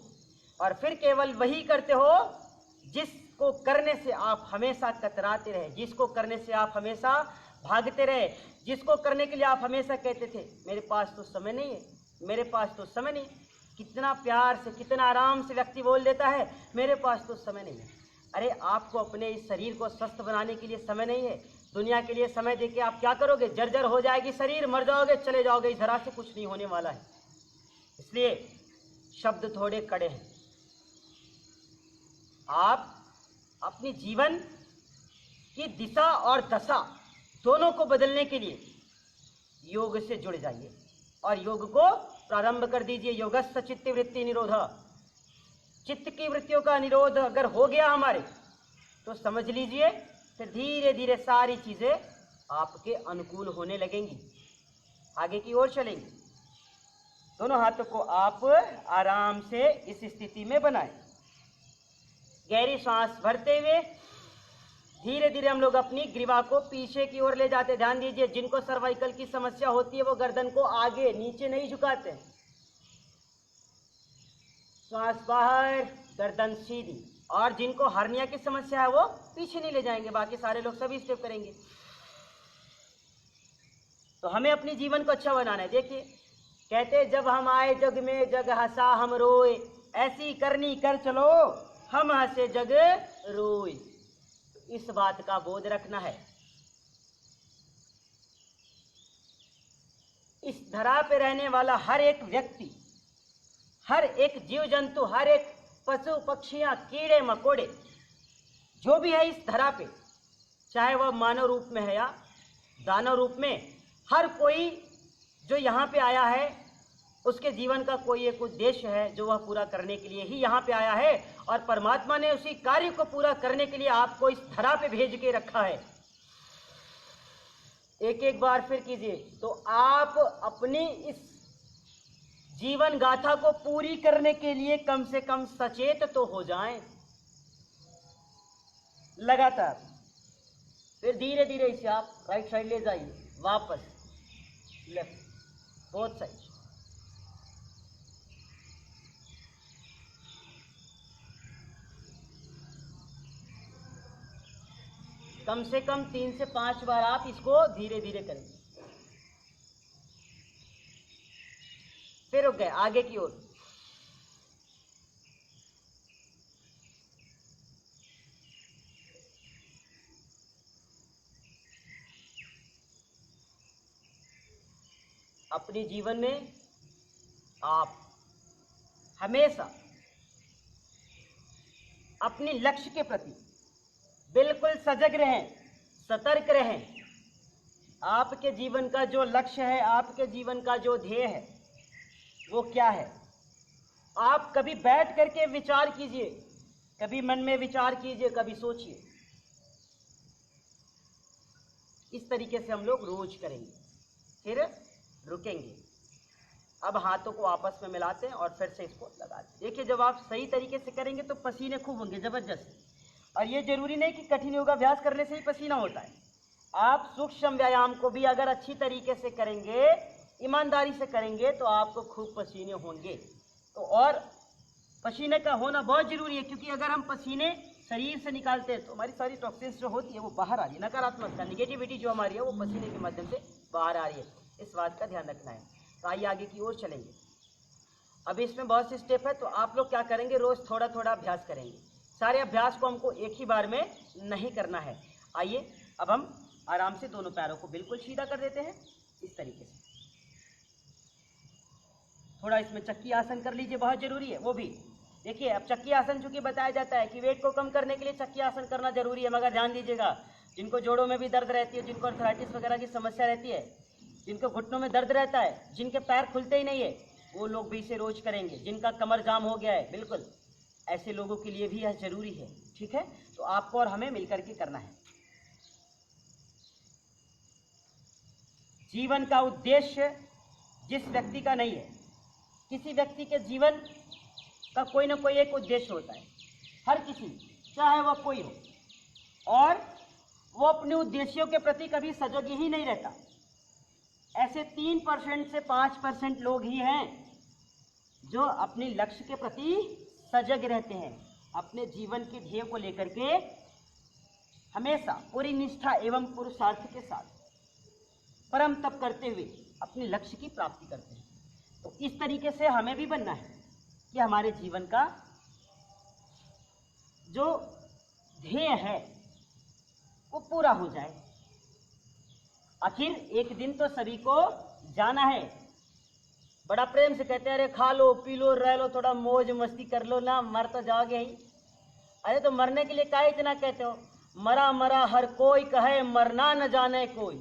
और फिर केवल वही करते हो जिसको करने से आप हमेशा कतराते रहे, जिसको करने से आप हमेशा भागते रहे, जिसको करने के लिए आप हमेशा कहते थे मेरे पास तो समय नहीं है, मेरे पास तो समय नहीं। कितना प्यार से, कितना आराम से व्यक्ति बोल देता है मेरे पास तो समय नहीं है। अरे आपको अपने इस शरीर को स्वस्थ बनाने के लिए समय नहीं है, दुनिया के लिए समय देके आप क्या करोगे? जर्जर हो जाएगी शरीर, मर जाओगे, चले जाओगे, इस धरा से कुछ नहीं होने वाला है। इसलिए शब्द थोड़े कड़े हैं। आप अपनी जीवन की दिशा और दशा दोनों को बदलने के लिए योग से जुड़ जाइए और योग को प्रारंभ कर दीजिए। योगस्थ चित्त वृत्ति निरोध, चित्त की वृत्तियों का निरोध अगर हो गया हमारे, तो समझ लीजिए फिर धीरे धीरे सारी चीजें आपके अनुकूल होने लगेंगी, आगे की ओर चलेंगी। दोनों हाथों को आप आराम से इस स्थिति में बनाएं। गहरी सांस भरते हुए धीरे धीरे हम लोग अपनी ग्रीवा को पीछे की ओर ले जाते। ध्यान दीजिए, जिनको सर्वाइकल की समस्या होती है वो गर्दन को आगे नीचे नहीं झुकाते। सांस बाहर, गर्दन सीधी। और जिनको हर्निया की समस्या है वो पीछे नहीं ले जाएंगे। बाकी सारे लोग सभी स्टेप करेंगे। तो हमें अपने जीवन को अच्छा बनाना है। देखिए, कहते जब हम आए जग में जग हंसा हम रोए, ऐसी करनी कर चलो हम हंसे जग रोए। इस बात का बोध रखना है। इस धरा पे रहने वाला हर एक व्यक्ति, हर एक जीव जंतु, हर एक पशु पक्षियां, कीड़े मकोड़े, जो भी है इस धरा पे, चाहे वह मानव रूप में है या दानव रूप में, हर कोई जो यहाँ पे आया है उसके जीवन का कोई एक उद्देश्य है जो वह पूरा करने के लिए ही यहाँ पे आया है। और परमात्मा ने उसी कार्य को पूरा करने के लिए आपको इस धरा पे भेज के रखा है। एक एक बार फिर कीजिए तो आप अपनी इस जीवन गाथा को पूरी करने के लिए कम से कम सचेत तो हो जाएं। लगातार फिर धीरे धीरे इसे आप राइट साइड ले जाइए, वापस लेफ्ट, बोथ साइड। कम से कम 3 से 5 बार आप इसको धीरे धीरे करेंगे। फिर रुक गए, आगे की ओर। अपने जीवन में आप हमेशा अपने लक्ष्य के प्रति बिल्कुल सजग रहें, सतर्क रहें। आपके जीवन का जो लक्ष्य है, आपके जीवन का जो ध्येय है वो क्या है? आप कभी बैठ करके विचार कीजिए, कभी मन में विचार कीजिए, कभी सोचिए। इस तरीके से हम लोग रोज करेंगे। फिर रुकेंगे। अब हाथों को आपस में मिलाते हैं और फिर से इसको लगाते हैं। देखिए, जब आप सही तरीके से करेंगे तो पसीने खूब होंगे, जबरदस्त। और ये जरूरी नहीं कि कठिन योगाभ्यास करने से ही पसीना होता है। आप सूक्ष्म व्यायाम को भी अगर अच्छी तरीके से करेंगे, ईमानदारी से करेंगे, तो आपको खूब पसीने होंगे। तो और पसीने का होना बहुत जरूरी है, क्योंकि अगर हम पसीने शरीर से निकालते हैं तो हमारी सारी टॉक्सिन्स जो होती है वो बाहर आ रही है। नकारात्मकता, निगेटिविटी जो हमारी है वो पसीने के माध्यम से बाहर आ रही है। इस बात का ध्यान रखना है। तो आइए आगे की ओर चलेंगे। अब इसमें बहुत से स्टेप है, तो आप लोग क्या करेंगे, रोज थोड़ा थोड़ा अभ्यास करेंगे। सारे अभ्यास को हमको एक ही बार में नहीं करना है। आइए अब हम आराम से दोनों पैरों को बिल्कुल सीधा कर देते हैं, इस तरीके से। थोड़ा इसमें चक्की आसन कर लीजिए, बहुत जरूरी है वो भी। देखिए, अब चक्की आसन चूंकि बताया जाता है कि वेट को कम करने के लिए चक्की आसन करना जरूरी है, मगर ध्यान दीजिएगा, जिनको जोड़ों में भी दर्द रहती है, जिनको अर्थराइटिस वगैरह की समस्या रहती है, जिनको घुटनों में दर्द रहता है, जिनके पैर खुलते ही नहीं है, वो लोग भी इसे रोज करेंगे। जिनका कमर जाम हो गया है, बिल्कुल ऐसे लोगों के लिए भी यह जरूरी है। ठीक है, तो आपको और हमें मिलकर के करना है। जीवन का उद्देश्य जिस व्यक्ति का नहीं है, किसी व्यक्ति के जीवन का कोई ना कोई एक उद्देश्य होता है, हर किसी, चाहे वह कोई हो, और वो अपने उद्देश्यों के प्रति कभी सजग ही नहीं रहता। ऐसे 3% से 5% लोग ही हैं जो अपने लक्ष्य के प्रति सजग रहते हैं, अपने जीवन के ध्येय को लेकर के हमेशा पूरी निष्ठा एवं पुरुषार्थ के साथ परम तप करते हुए अपने लक्ष्य की प्राप्ति करते हैं। तो इस तरीके से हमें भी बनना है कि हमारे जीवन का जो ध्येय है वो पूरा हो जाए। आखिर एक दिन तो सभी को जाना है। बड़ा प्रेम से कहते हैं, अरे खा लो पी लो रह लो, थोड़ा मौज मस्ती कर लो ना, मर तो जाओगे ही। अरे तो मरने के लिए काहे इतना कहते हो? मरा मरा हर कोई कहे, मरना न जाने कोई।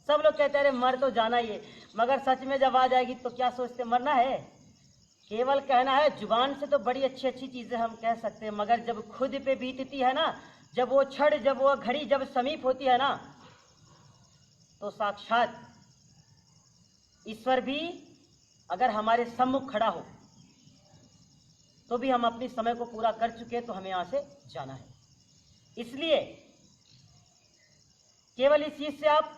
सब लोग कहते हैं अरे मर तो जाना ही है, मगर सच में जब आ जाएगी तो क्या सोचते, मरना है? केवल कहना है। जुबान से तो बड़ी अच्छी अच्छी चीजें हम कह सकते हैं, मगर जब खुद पे बीतती है ना, जब वो क्षण, जब वो घड़ी जब समीप होती है ना, तो साक्षात ईश्वर भी अगर हमारे सम्मुख खड़ा हो तो भी हम अपनी समय को पूरा कर चुके हैं, तो हमें यहाँ से जाना है। इसलिए केवल इस चीज से आप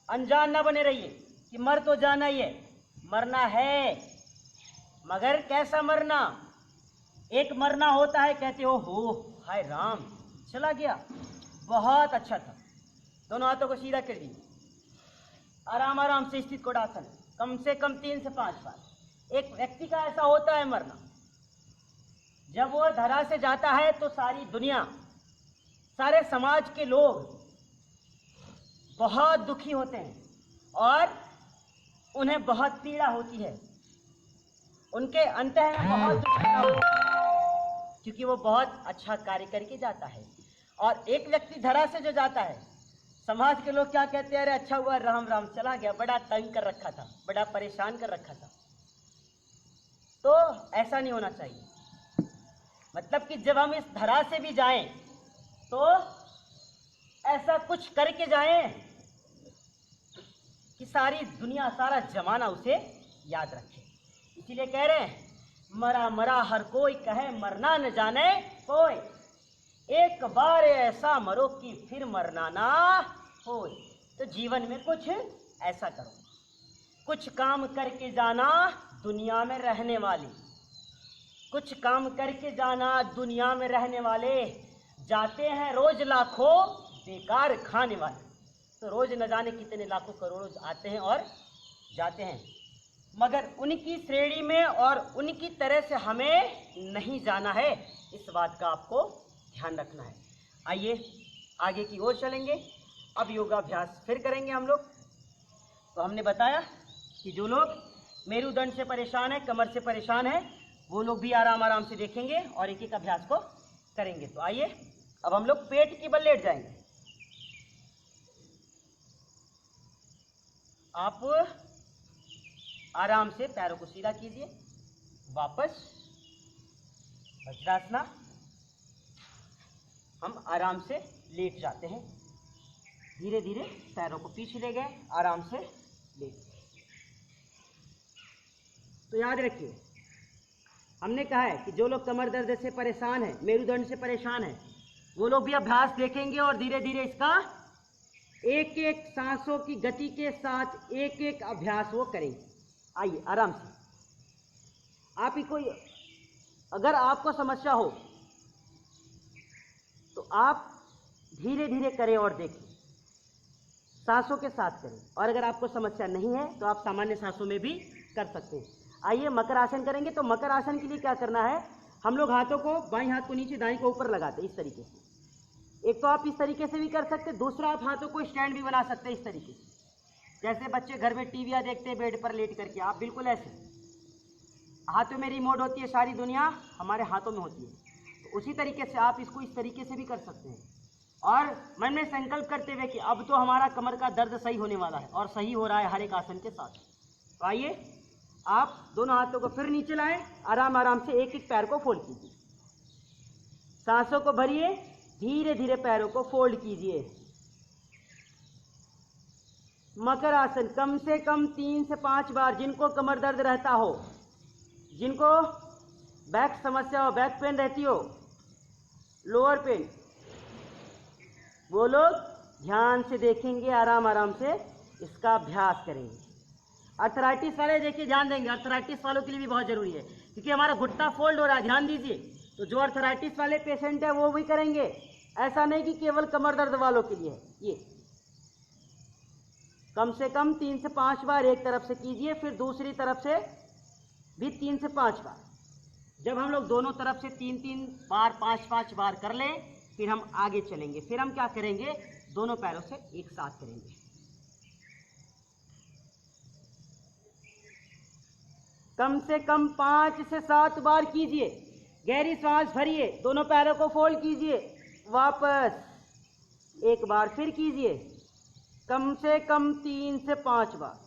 अनजान ना बने रहिए कि मर तो जाना ही है। मरना है, मगर कैसा मरना? एक मरना होता है, कहते हो हाय राम चला गया, बहुत अच्छा था, दोनों हाथों को सीधा कर दिए, आराम आराम से स्थित कोडासन कम से कम 3 से 5 बार। एक व्यक्ति का ऐसा होता है मरना, जब वो धरा से जाता है तो सारी दुनिया, सारे समाज के लोग बहुत दुखी होते हैं और उन्हें बहुत पीड़ा होती है, उनके अंतः में बहुत दुख होता है, क्योंकि वो बहुत अच्छा कार्य करके जाता है। और एक व्यक्ति धरा से जो जाता है, समाज के लोग क्या कहते हैं, अरे अच्छा हुआ राम राम चला गया, बड़ा तंग कर रखा था, बड़ा परेशान कर रखा था। तो ऐसा नहीं होना चाहिए। मतलब कि जब हम इस धरा से भी जाएं तो ऐसा कुछ करके जाएं कि सारी दुनिया, सारा जमाना उसे याद रखे। इसीलिए कह रहे हैं, मरा मरा हर कोई कहे, मरना न जाने कोई, एक बार ऐसा मरो कि फिर मरना ना हो। तो जीवन में कुछ ऐसा करो, कुछ काम करके जाना दुनिया में रहने वाली, कुछ काम करके जाना दुनिया में रहने वाले। जाते हैं रोज लाखों बेकार खाने वाले, तो रोज न जाने कितने लाखों करोड़ों आते हैं और जाते हैं, मगर उनकी श्रेणी में और उनकी तरह से हमें नहीं जाना है। इस बात का आपको ध्यान रखना है। आइए आगे की ओर चलेंगे। अब योगाभ्यास फिर करेंगे हम लोग। तो हमने बताया कि जो लोग मेरुदंड से परेशान है, कमर से परेशान है, वो लोग भी आराम आराम से देखेंगे और एक एक अभ्यास को करेंगे। तो आइए अब हम लोग पेट के बल लेट जाएंगे। आप आराम से पैरों को सीधा कीजिए, वापस वज्रासना, हम आराम से लेट जाते हैं, धीरे धीरे पैरों को पीछे ले गए, आराम से लेट। तो याद रखिए, हमने कहा है कि जो लोग कमर दर्द से परेशान है, मेरुदंड से परेशान है, वो लोग भी अभ्यास देखेंगे और धीरे धीरे इसका एक एक सांसों की गति के साथ एक एक अभ्यास वो करेंगे। आइए आराम से, आप ही कोई अगर आपको समस्या हो तो आप धीरे धीरे करें और देखें, सांसों के साथ करें। और अगर आपको समस्या नहीं है तो आप सामान्य सांसों में भी कर सकते हैं। आइए मकर आसन करेंगे। तो मकर आसन के लिए क्या करना है, हम लोग हाथों को, बाईं हाथ को नीचे, दाईं को ऊपर लगाते हैं इस तरीके से। एक तो आप इस तरीके से भी कर सकते हैं, दूसरा आप हाथों को स्टैंड भी बना सकते हैं इस तरीके से, जैसे बच्चे घर में टीवियाँ देखते हैं बेड पर लेट करके, आप बिल्कुल ऐसे। हाथों में रिमोट होती है, सारी दुनिया हमारे हाथों में होती है, तो उसी तरीके से आप इसको इस तरीके से भी कर सकते हैं। और मन में संकल्प करते हुए कि अब तो हमारा कमर का दर्द सही होने वाला है, और सही हो रहा है हर एक आसन के साथ। तो आइए आप दोनों हाथों को फिर नीचे लाएं, आराम आराम से एक एक पैर को फोल्ड कीजिए, सांसों को भरिए, धीरे धीरे पैरों को फोल्ड कीजिए। मकर आसन कम से कम 3 से 5 बार। जिनको कमर दर्द रहता हो, जिनको बैक समस्या हो, बैक पेन रहती हो, लोअर पेन, वो लोग ध्यान से देखेंगे, आराम आराम से इसका अभ्यास करेंगे। अर्थराइटिस वाले देखिए ध्यान देंगे, अर्थराइटिस वालों के लिए भी बहुत जरूरी है, क्योंकि हमारा घुटना फोल्ड हो रहा है, ध्यान दीजिए। तो जो अर्थराइटिस वाले पेशेंट है वो भी करेंगे, ऐसा नहीं कि केवल कमर दर्द वालों के लिए है। ये कम से कम 3 से 5 बार एक तरफ से कीजिए, फिर दूसरी तरफ से भी 3 से 5 बार। जब हम लोग दोनों तरफ से 3-3 बार, 5-5 बार कर लें, फिर हम आगे चलेंगे। फिर हम क्या करेंगे, दोनों पैरों से एक साथ करेंगे। कम से कम 5 से 7 बार कीजिए। गहरी सांस भरिए, दोनों पैरों को फोल्ड कीजिए, वापस एक बार फिर कीजिए, कम से कम 3 से 5 बार।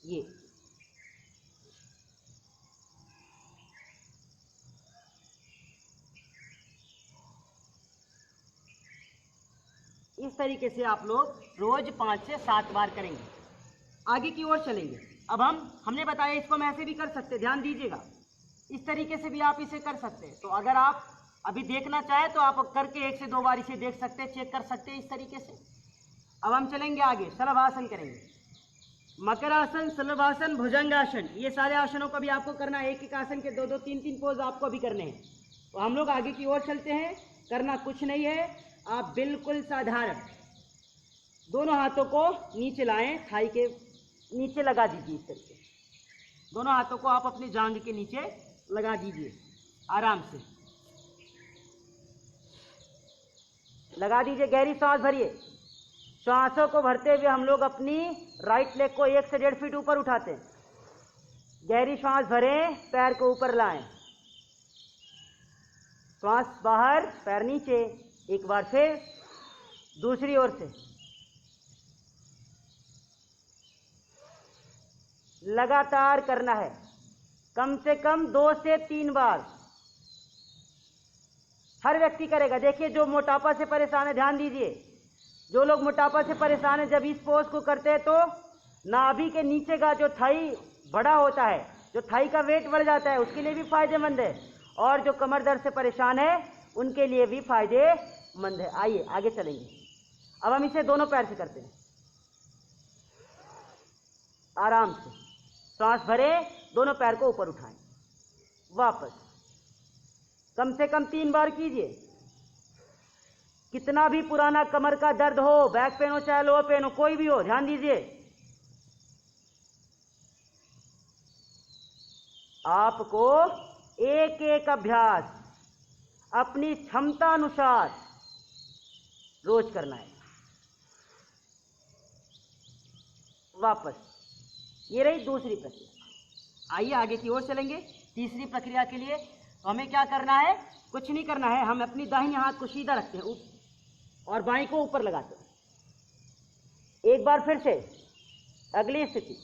ये इस तरीके से आप लोग रोज 5 से 7 बार करेंगे। आगे की ओर चलेंगे। अब हमने बताया इसको हम ऐसे भी कर सकते हैं, ध्यान दीजिएगा, इस तरीके से भी आप इसे कर सकते हैं। तो अगर आप अभी देखना चाहे तो आप करके 1 से 2 बार इसे देख सकते हैं, चेक कर सकते हैं इस तरीके से। अब हम चलेंगे आगे, शलभासन करेंगे। मकरासन, शलभासन, भुजंगासन, ये सारे आसनों को भी आपको करना है। एक एक आसन के 2-2, 3-3 पोज आपको भी करने हैं। तो हम लोग आगे की ओर चलते हैं। करना कुछ नहीं है, आप बिल्कुल साधारण दोनों हाथों को नीचे लाएं, थाई के नीचे लगा दीजिए। इस तरीके दोनों हाथों को आप अपनी जांघ के नीचे लगा दीजिए, आराम से लगा दीजिए। गहरी सांस भरिए। सांसों को भरते हुए हम लोग अपनी राइट लेग को 1 से 1.5 फीट ऊपर उठाते हैं। गहरी सांस भरें, पैर को ऊपर लाएं, सांस बाहर, पैर नीचे। एक बार फिर दूसरी ओर से लगातार करना है, कम से कम 2 से 3 बार। हर व्यक्ति करेगा। देखिए, जो मोटापा से परेशान है, ध्यान दीजिए, जो लोग मोटापा से परेशान है, जब इस पोज को करते हैं तो नाभि के नीचे का जो थाई बड़ा होता है, जो थाई का वेट बढ़ जाता है, उसके लिए भी फायदेमंद है। और जो कमर दर्द से परेशान है उनके लिए भी फायदेमंद है। आइए आगे चलेंगे। अब हम इसे दोनों पैर से करते हैं, आराम से सांस भरें, दोनों पैर को ऊपर उठाएं, वापस कम से कम 3 बार कीजिए। कितना भी पुराना कमर का दर्द हो, बैक पेन हो चाहे लोअर पेन हो, कोई भी हो, ध्यान दीजिए, आपको एक एक अभ्यास अपनी क्षमता अनुसार रोज करना है। वापस, ये रही दूसरी प्रक्रिया। आइए आगे की ओर चलेंगे। तीसरी प्रक्रिया के लिए तो हमें क्या करना है? कुछ नहीं करना है। हम अपनी दाहिने हाथ को सीधा रखते हैं और बाएं को ऊपर लगाते हैं। एक बार फिर से अगली स्थिति,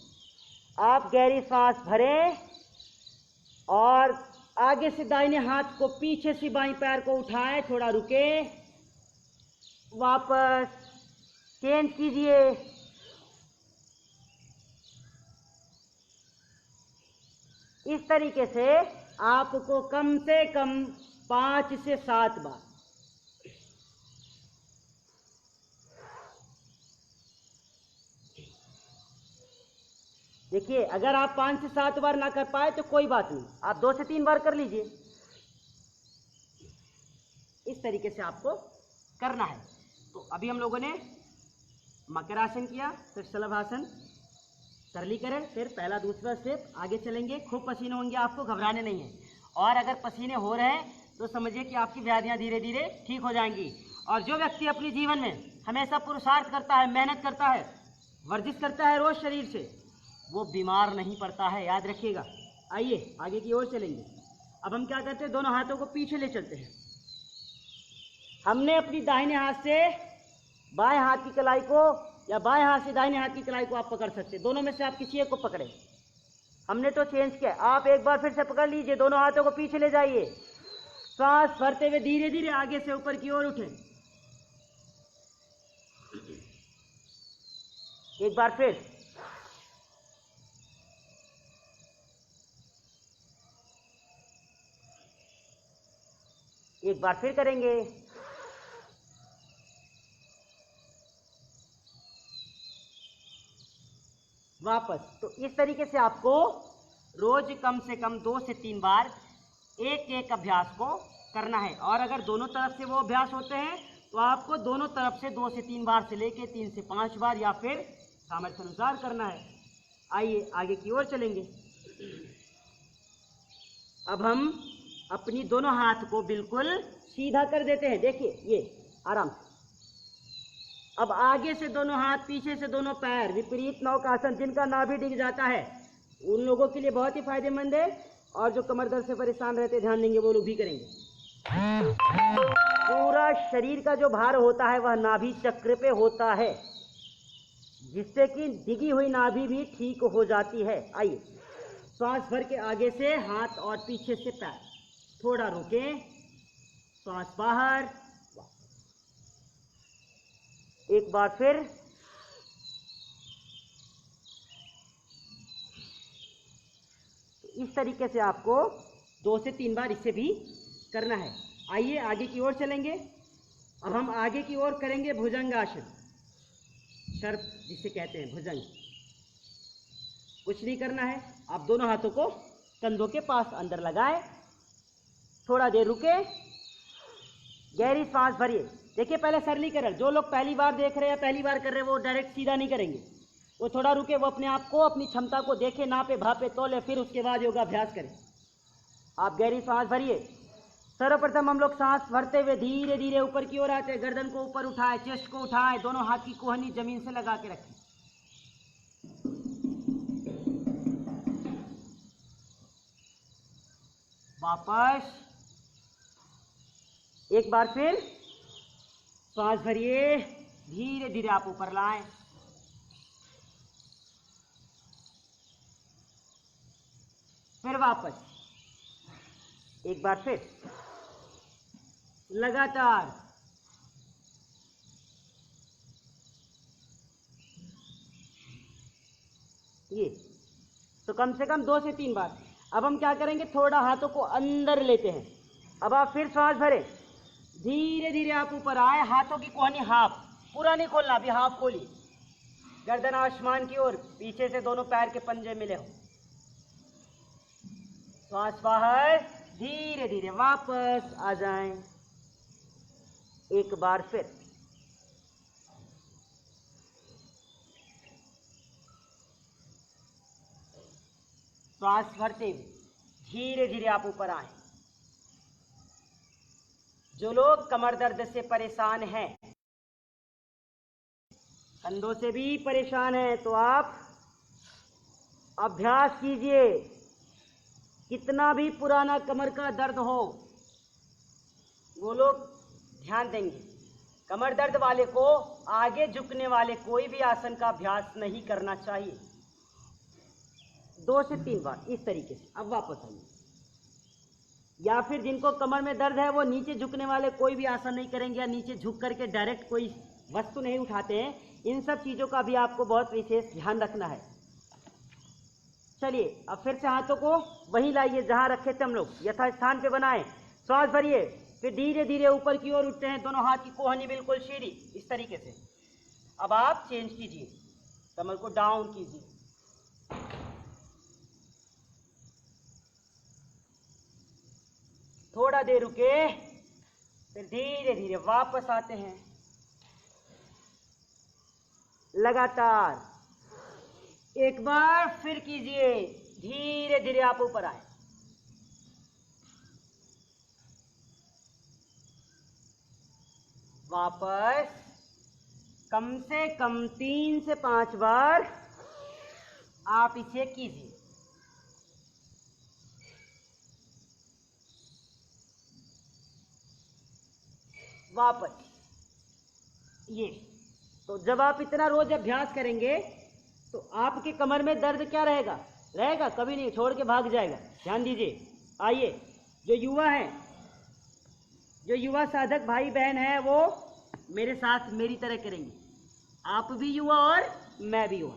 आप गहरी सांस भरें और आगे से दाहिने हाथ को पीछे से बाएं पैर को उठाएं, थोड़ा रुके, वापस चेंज कीजिए। इस तरीके से आपको कम से कम 5 से 7 बार देखिए। अगर आप 5 से 7 बार ना कर पाए तो कोई बात नहीं, आप 2 से 3 बार कर लीजिए। इस तरीके से आपको करना है। तो अभी हम लोगों ने मकरासन किया, फिर शलभासन, सरली करें, फिर पहला दूसरा स्टेप। आगे चलेंगे। खूब पसीने होंगे, आपको घबराने नहीं है। और अगर पसीने हो रहे हैं तो समझिए कि आपकी व्याधियां धीरे धीरे ठीक हो जाएंगी। और जो व्यक्ति अपने जीवन में हमेशा पुरुषार्थ करता है, मेहनत करता है, वर्जिश करता है रोज शरीर से, वो बीमार नहीं पड़ता है, याद रखिएगा। आइए आगे की ओर चलेंगे। अब हम क्या करते हैं? दोनों हाथों को पीछे ले चलते हैं। हमने अपनी दाहिने हाथ से बाएं हाथ की कलाई को या बाएं हाथ से दाहिने हाथ की कलाई को आप पकड़ सकते हैं। दोनों में से आप किसी एक को पकड़े। हमने तो चेंज किया, आप एक बार फिर से पकड़ लीजिए। दोनों हाथों को पीछे ले जाइए, सांस भरते हुए धीरे धीरे आगे से ऊपर की ओर उठें। एक बार फिर, एक बार फिर करेंगे। वापस। तो इस तरीके से आपको रोज कम से कम 2 से 3 बार एक एक अभ्यास को करना है। और अगर दोनों तरफ से वो अभ्यास होते हैं तो आपको दोनों तरफ से 2 से 3 बार से लेके 3 से 5 बार या फिर सामर्थ्य अनुसार करना है। आइए आगे की ओर चलेंगे। अब हम अपनी दोनों हाथ को बिल्कुल सीधा कर देते हैं। देखिए, ये आराम से। अब आगे से दोनों हाथ, पीछे से दोनों पैर, विपरीत नौकासन। जिनका नाभि डिग जाता है उन लोगों के लिए बहुत ही फायदेमंद है। और जो कमर दर्द से परेशान रहते हैं, ध्यान देंगे, वो लोग भी करेंगे। पूरा शरीर का जो भार होता है वह नाभि चक्र पे होता है, जिससे कि डिगी हुई नाभि भी ठीक हो जाती है। आइए, सांस भर के आगे से हाथ और पीछे से पैर, थोड़ा रुकें, सांस बाहर, एक बार फिर इस तरीके से आपको 2 से 3 बार इससे भी करना है। आइए आगे की ओर चलेंगे। अब हम आगे की ओर करेंगे भुजंगासन, सर्प जिसे कहते हैं भुजंग। कुछ नहीं करना है, आप दोनों हाथों को कंधों के पास अंदर लगाएं, थोड़ा देर रुके, गहरी सांस भरिए। देखिए पहले सरलीकरण, जो लोग पहली बार देख रहे हैं, पहली बार कर रहे हैं, वो डायरेक्ट सीधा नहीं करेंगे, वो थोड़ा रुके, वो अपने आप को, अपनी क्षमता को देखे, नापे, भापे, तोले, फिर उसके बाद योगाभ्यास करें। आप गहरी सांस भरिए। सर्वप्रथम हम लोग सांस भरते हुए धीरे धीरे ऊपर की ओर आते हैं। गर्दन को ऊपर उठाए, चेस्ट को उठाए, दोनों हाथ की कोहनी जमीन से लगा के रखें। वापस एक बार फिर सांस भरिए, धीरे धीरे आप ऊपर लाएं। फिर वापस एक बार फिर लगातार। ये तो कम से कम 2 से 3 बार। अब हम क्या करेंगे, थोड़ा हाथों को अंदर लेते हैं। अब आप फिर सांस भरें, धीरे धीरे आप ऊपर आए, हाथों की कोहनी हाफ, पूरा नहीं खोलना, अभी हाफ खोलिए। गर्दन आसमान की ओर, पीछे से दोनों पैर के पंजे मिले हो। सांस बाहर, धीरे धीरे वापस आ जाएं। एक बार फिर सांस भरते हुए धीरे धीरे आप ऊपर आए। जो लोग कमर दर्द से परेशान हैं, कंधों से भी परेशान हैं, तो आप अभ्यास कीजिए। कितना भी पुराना कमर का दर्द हो, वो लोग ध्यान देंगे। कमर दर्द वाले को आगे झुकने वाले कोई भी आसन का अभ्यास नहीं करना चाहिए। 2 से 3 बार इस तरीके से। अब वापस आइए। या फिर जिनको कमर में दर्द है, वो नीचे झुकने वाले कोई भी आसन नहीं करेंगे, या नीचे झुक करके डायरेक्ट कोई वस्तु नहीं उठाते हैं। इन सब चीज़ों का भी आपको बहुत विशेष ध्यान रखना है। चलिए अब फिर से हाथों को वहीं लाइए जहां रखे थे हम लोग, यथास्थान पे बनाएं। सांस भरिए, फिर धीरे धीरे ऊपर की ओर उठते हैं, दोनों हाथ की कोहनी बिल्कुल सीधी, इस तरीके से। अब आप चेंज कीजिए, कमर को डाउन कीजिए। थोड़ा देर रुके, फिर धीरे धीरे वापस आते हैं। लगातार एक बार फिर कीजिए, धीरे धीरे आप ऊपर आए। वापस कम से कम 3 से 5 बार आप इसे कीजिए। वापस ये। तो जब आप इतना रोज अभ्यास करेंगे, तो आपके कमर में दर्द क्या रहेगा, कभी नहीं, छोड़ के भाग जाएगा। ध्यान दीजिए। आइए, जो युवा साधक भाई बहन है, वो मेरे साथ मेरी तरह करेंगे। आप भी युवा और मैं भी युवा।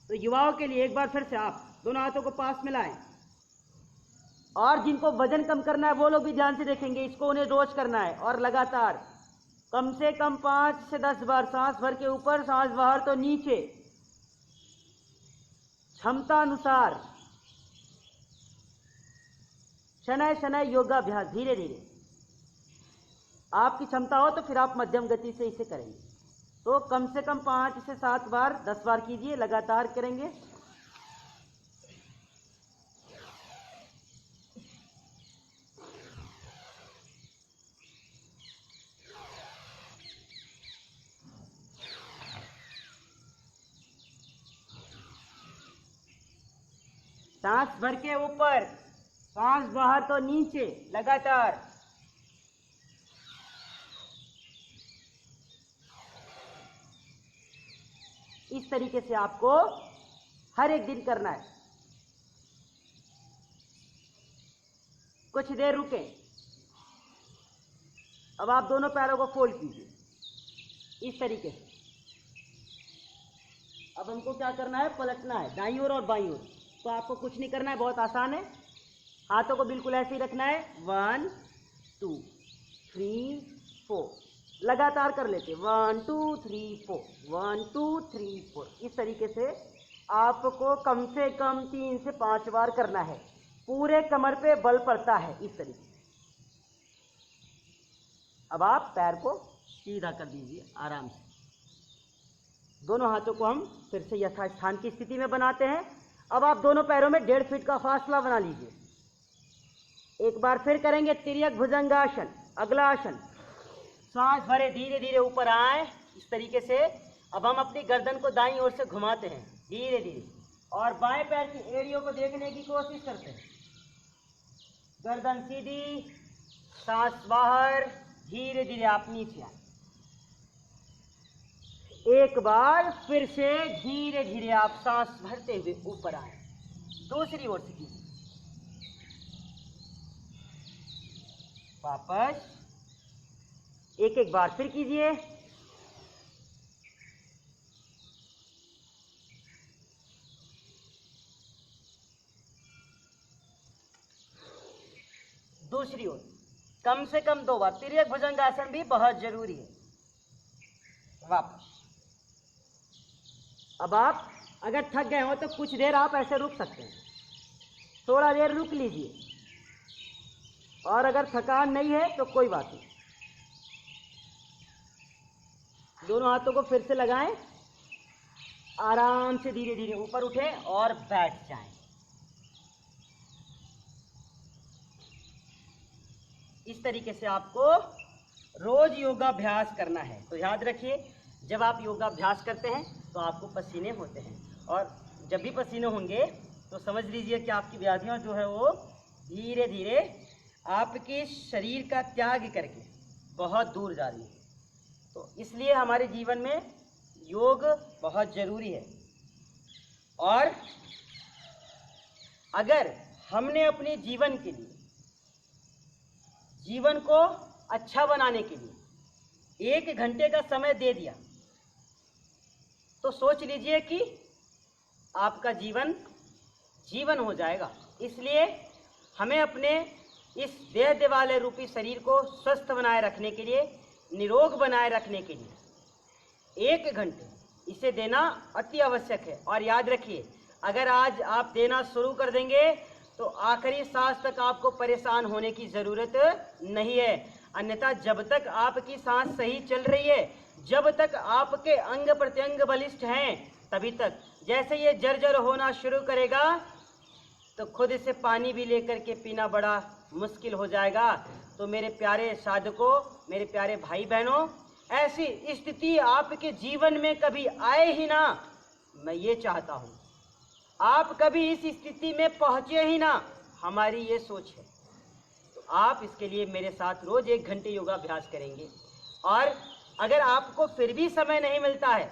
तो युवाओं के लिए एक बार फिर से आप दोनों हाथों को पास मिलाएं। और जिनको वजन कम करना है, वो लोग भी ध्यान से देखेंगे। इसको उन्हें रोज करना है, और लगातार कम से कम 5 से 10 बार सांस भर के ऊपर, सांस बाहर तो नीचे, क्षमता अनुसार शनय शनय योगाभ्यास। धीरे धीरे आपकी क्षमता हो तो फिर आप मध्यम गति से इसे करेंगे। तो कम से कम 5 से 7 बार, 10 बार कीजिए, लगातार करेंगे। सांस भर के ऊपर, सांस बाहर तो नीचे, लगातार। इस तरीके से आपको हर एक दिन करना है। कुछ देर रुकें। अब आप दोनों पैरों को फोल्ड कीजिए इस तरीके से। अब हमको क्या करना है, पलटना है दाईं ओर और बाईं ओर। तो आपको कुछ नहीं करना है, बहुत आसान है। हाथों को बिल्कुल ऐसे ही रखना है, 1 2 3 4, लगातार कर लेते 1 2 3 4 1 2 3 4। इस तरीके से आपको कम से कम 3 से 5 बार करना है। पूरे कमर पे बल पड़ता है इस तरीके से। अब आप पैर को सीधा कर दीजिए आराम से। दोनों हाथों को हम फिर से यथास्थान की स्थिति में बनाते हैं। अब आप दोनों पैरों में 1.5 फीट का फासला बना लीजिए। एक बार फिर करेंगे तिर्यक भुजंगासन, अगला आसन। सांस भरे, धीरे धीरे ऊपर आए इस तरीके से। अब हम अपनी गर्दन को दाईं ओर से घुमाते हैं धीरे धीरे, और बाएं पैर की एड़ियों को देखने की कोशिश करते हैं। गर्दन सीधी, सांस बाहर, धीरे धीरे आप नीचे आए। एक बार फिर से धीरे धीरे आप सांस भरते हुए ऊपर आए। दूसरी ओर से कीजिए, वापस एक एक बार फिर कीजिए। दूसरी ओर कम से कम 2 बार। तिर्यक भुजंगासन भी बहुत जरूरी है। वापस। अब आप अगर थक गए हो तो कुछ देर आप ऐसे रुक सकते हैं, थोड़ा देर रुक लीजिए। और अगर थकान नहीं है तो कोई बात नहीं, दोनों हाथों को फिर से लगाएं, आराम से धीरे धीरे ऊपर उठें और बैठ जाएं। इस तरीके से आपको रोज योगाभ्यास करना है। तो याद रखिए, जब आप योगाभ्यास करते हैं तो आपको पसीने होते हैं, और जब भी पसीने होंगे तो समझ लीजिए कि आपकी व्याधियां जो है वो धीरे धीरे आपके शरीर का त्याग करके बहुत दूर जा रही है। तो इसलिए हमारे जीवन में योग बहुत ज़रूरी है। और अगर हमने अपने जीवन के लिए, जीवन को अच्छा बनाने के लिए 1 घंटे का समय दे दिया, तो सोच लीजिए कि आपका जीवन जीवन हो जाएगा। इसलिए हमें अपने इस देह देवालय रूपी शरीर को स्वस्थ बनाए रखने के लिए, निरोग बनाए रखने के लिए 1 घंटे इसे देना अति आवश्यक है। और याद रखिए, अगर आज आप देना शुरू कर देंगे तो आखिरी सांस तक आपको परेशान होने की ज़रूरत नहीं है। अन्यथा जब तक आपकी सांस सही चल रही है, जब तक आपके अंग प्रत्यंग बलिष्ठ हैं, तभी तक। जैसे ये जर्जर होना शुरू करेगा तो खुद से पानी भी लेकर के पीना बड़ा मुश्किल हो जाएगा। तो मेरे प्यारे साधकों, मेरे प्यारे भाई बहनों, ऐसी स्थिति आपके जीवन में कभी आए ही ना, मैं ये चाहता हूँ। आप कभी इस स्थिति में पहुँचे ही ना, हमारी ये सोच है। तो आप इसके लिए मेरे साथ रोज 1 घंटे योगाभ्यास करेंगे। और अगर आपको फिर भी समय नहीं मिलता है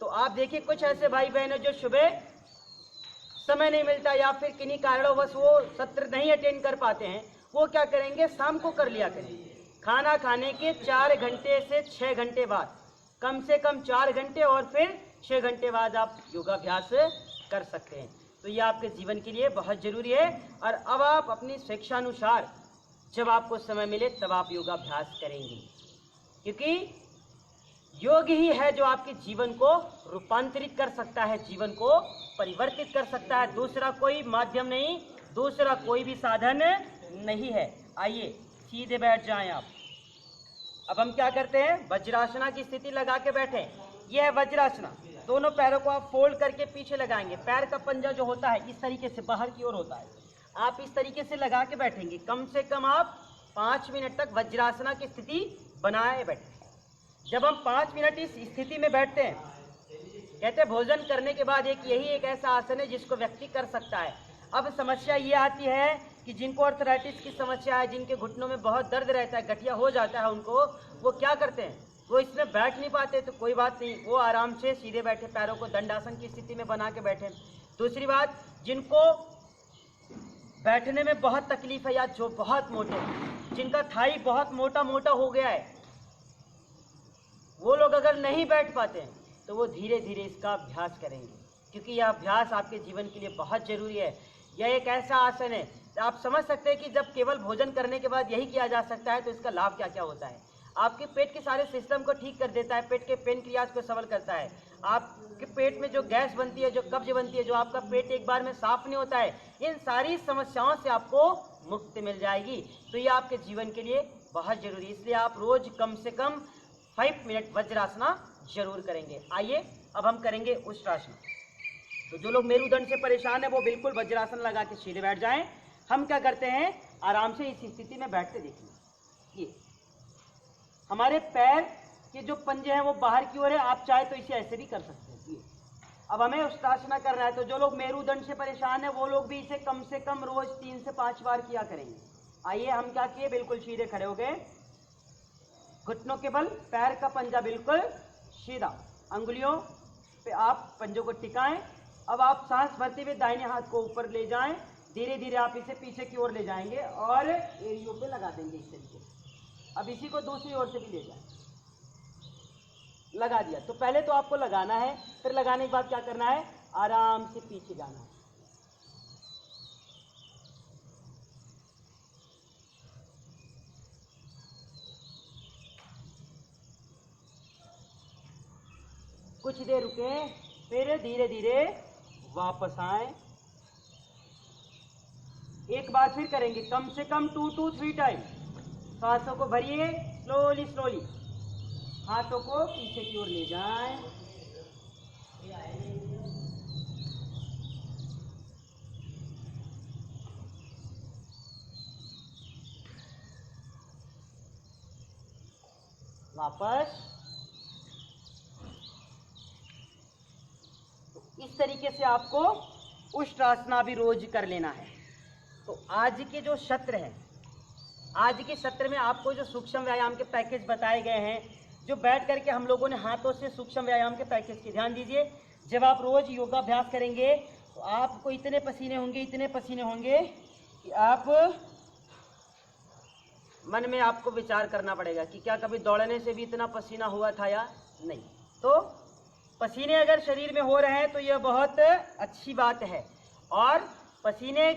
तो आप देखिए, कुछ ऐसे भाई बहन जो सुबह समय नहीं मिलता या फिर किन्हीं कारणोंवश वो सत्र नहीं अटेंड कर पाते हैं, वो क्या करेंगे, शाम को कर लिया करेंगे। खाना खाने के 4 घंटे से 6 घंटे बाद, कम से कम 4 घंटे और फिर 6 घंटे बाद आप योगाभ्यास कर सकते हैं। तो ये आपके जीवन के लिए बहुत ज़रूरी है। और अब आप अपनी स्वेच्छानुसार जब आपको समय मिले तब आप योगाभ्यास करेंगे, क्योंकि योग ही है जो आपके जीवन को रूपांतरित कर सकता है, जीवन को परिवर्तित कर सकता है। दूसरा कोई माध्यम नहीं, दूसरा कोई भी साधन नहीं है। आइए सीधे बैठ जाएं आप। अब हम क्या करते हैं, वज्रासना की स्थिति लगा के बैठे। यह है वज्रासना। दोनों पैरों को आप फोल्ड करके पीछे लगाएंगे। पैर का पंजा जो होता है इस तरीके से बाहर की ओर होता है। आप इस तरीके से लगा के बैठेंगे। कम से कम आप 5 मिनट तक वज्रासना की स्थिति बनाए बैठे। जब हम 5 मिनट इस स्थिति में बैठते हैं, कहते हैं भोजन करने के बाद यही एक ऐसा आसन है जिसको व्यक्ति कर सकता है। अब समस्या ये आती है कि जिनको अर्थराइटिस की समस्या है, जिनके घुटनों में बहुत दर्द रहता है, गठिया हो जाता है उनको, वो क्या करते हैं, वो इसमें बैठ नहीं पाते। तो कोई बात नहीं, वो आराम से सीधे बैठे, पैरों को दंडासन की स्थिति में बना के बैठे। दूसरी बात, जिनको बैठने में बहुत तकलीफ है या जो बहुत मोटे हैं, जिनका थाई बहुत मोटा मोटा हो गया है, वो लोग अगर नहीं बैठ पाते हैं तो वो धीरे धीरे इसका अभ्यास करेंगे, क्योंकि यह अभ्यास आपके जीवन के लिए बहुत ज़रूरी है। यह एक ऐसा आसन है, आप समझ सकते हैं कि जब केवल भोजन करने के बाद यही किया जा सकता है तो इसका लाभ क्या क्या होता है। आपके पेट के सारे सिस्टम को ठीक कर देता है, पेट के पेनक्रियाज को सबल करता है, आपके पेट में जो गैस बनती है, जो कब्ज बनती है, जो आपका पेट एक बार में साफ नहीं होता है, इन सारी समस्याओं से आपको मुक्ति मिल जाएगी। तो ये आपके जीवन के लिए बहुत जरूरी है, इसलिए आप रोज कम से कम 5 मिनट वज्रासना जरूर करेंगे। आइए अब हम करेंगे उष्ट्रासन। तो जो लोग मेरुदंड से परेशान है वो बिल्कुल वज्रासन लगा के सीधे बैठ जाएं। हम क्या करते हैं, आराम से इस स्थिति में बैठ के देखिए। ये हमारे पैर के जो पंजे हैं वो बाहर की ओर है, आप चाहे तो इसे ऐसे भी कर सकते हैं। ये अब हमें उष्ट्रासना करना है, तो जो लोग मेरुदंड से परेशान है वो लोग भी इसे कम से कम रोज 3 से 5 बार किया करेंगे। आइए हम क्या किए, बिल्कुल सीधे खड़े हो गए, घुटनों के बल, पैर का पंजा बिल्कुल सीधा, अंगुलियों पे आप पंजों को टिकाएं। अब आप सांस भरते हुए दाहिने हाथ को ऊपर ले जाएं, धीरे धीरे आप इसे पीछे की ओर ले जाएंगे और एड़ियों पे लगा देंगे इस तरीके से। अब इसी को दूसरी ओर से भी ले जाएं, लगा दिया। तो पहले तो आपको लगाना है, फिर लगाने के बाद क्या करना है, आराम से पीछे जाना है। कुछ देर रुके, फिर धीरे धीरे वापस आए। एक बार फिर करेंगे, कम से कम 2 to 3 टाइम। सांसों को भरिए स्लोली स्लोली, हाथों को पीछे की ओर ले जाएं, वापस। इस तरीके से आपको उष्ट्रासना भी रोज कर लेना है। तो आज के जो सत्र है, आज के सत्र में आपको जो सूक्ष्म व्यायाम के पैकेज बताए गए हैं, जो बैठ करके हम लोगों ने हाथों से सूक्ष्म व्यायाम के पैकेज की ध्यान दीजिए। जब आप रोज योगाभ्यास करेंगे तो आपको इतने पसीने होंगे कि आप मन में आपको विचार करना पड़ेगा कि क्या कभी दौड़ने से भी इतना पसीना हुआ था या नहीं। तो पसीने अगर शरीर में हो रहे हैं तो यह बहुत अच्छी बात है, और पसीने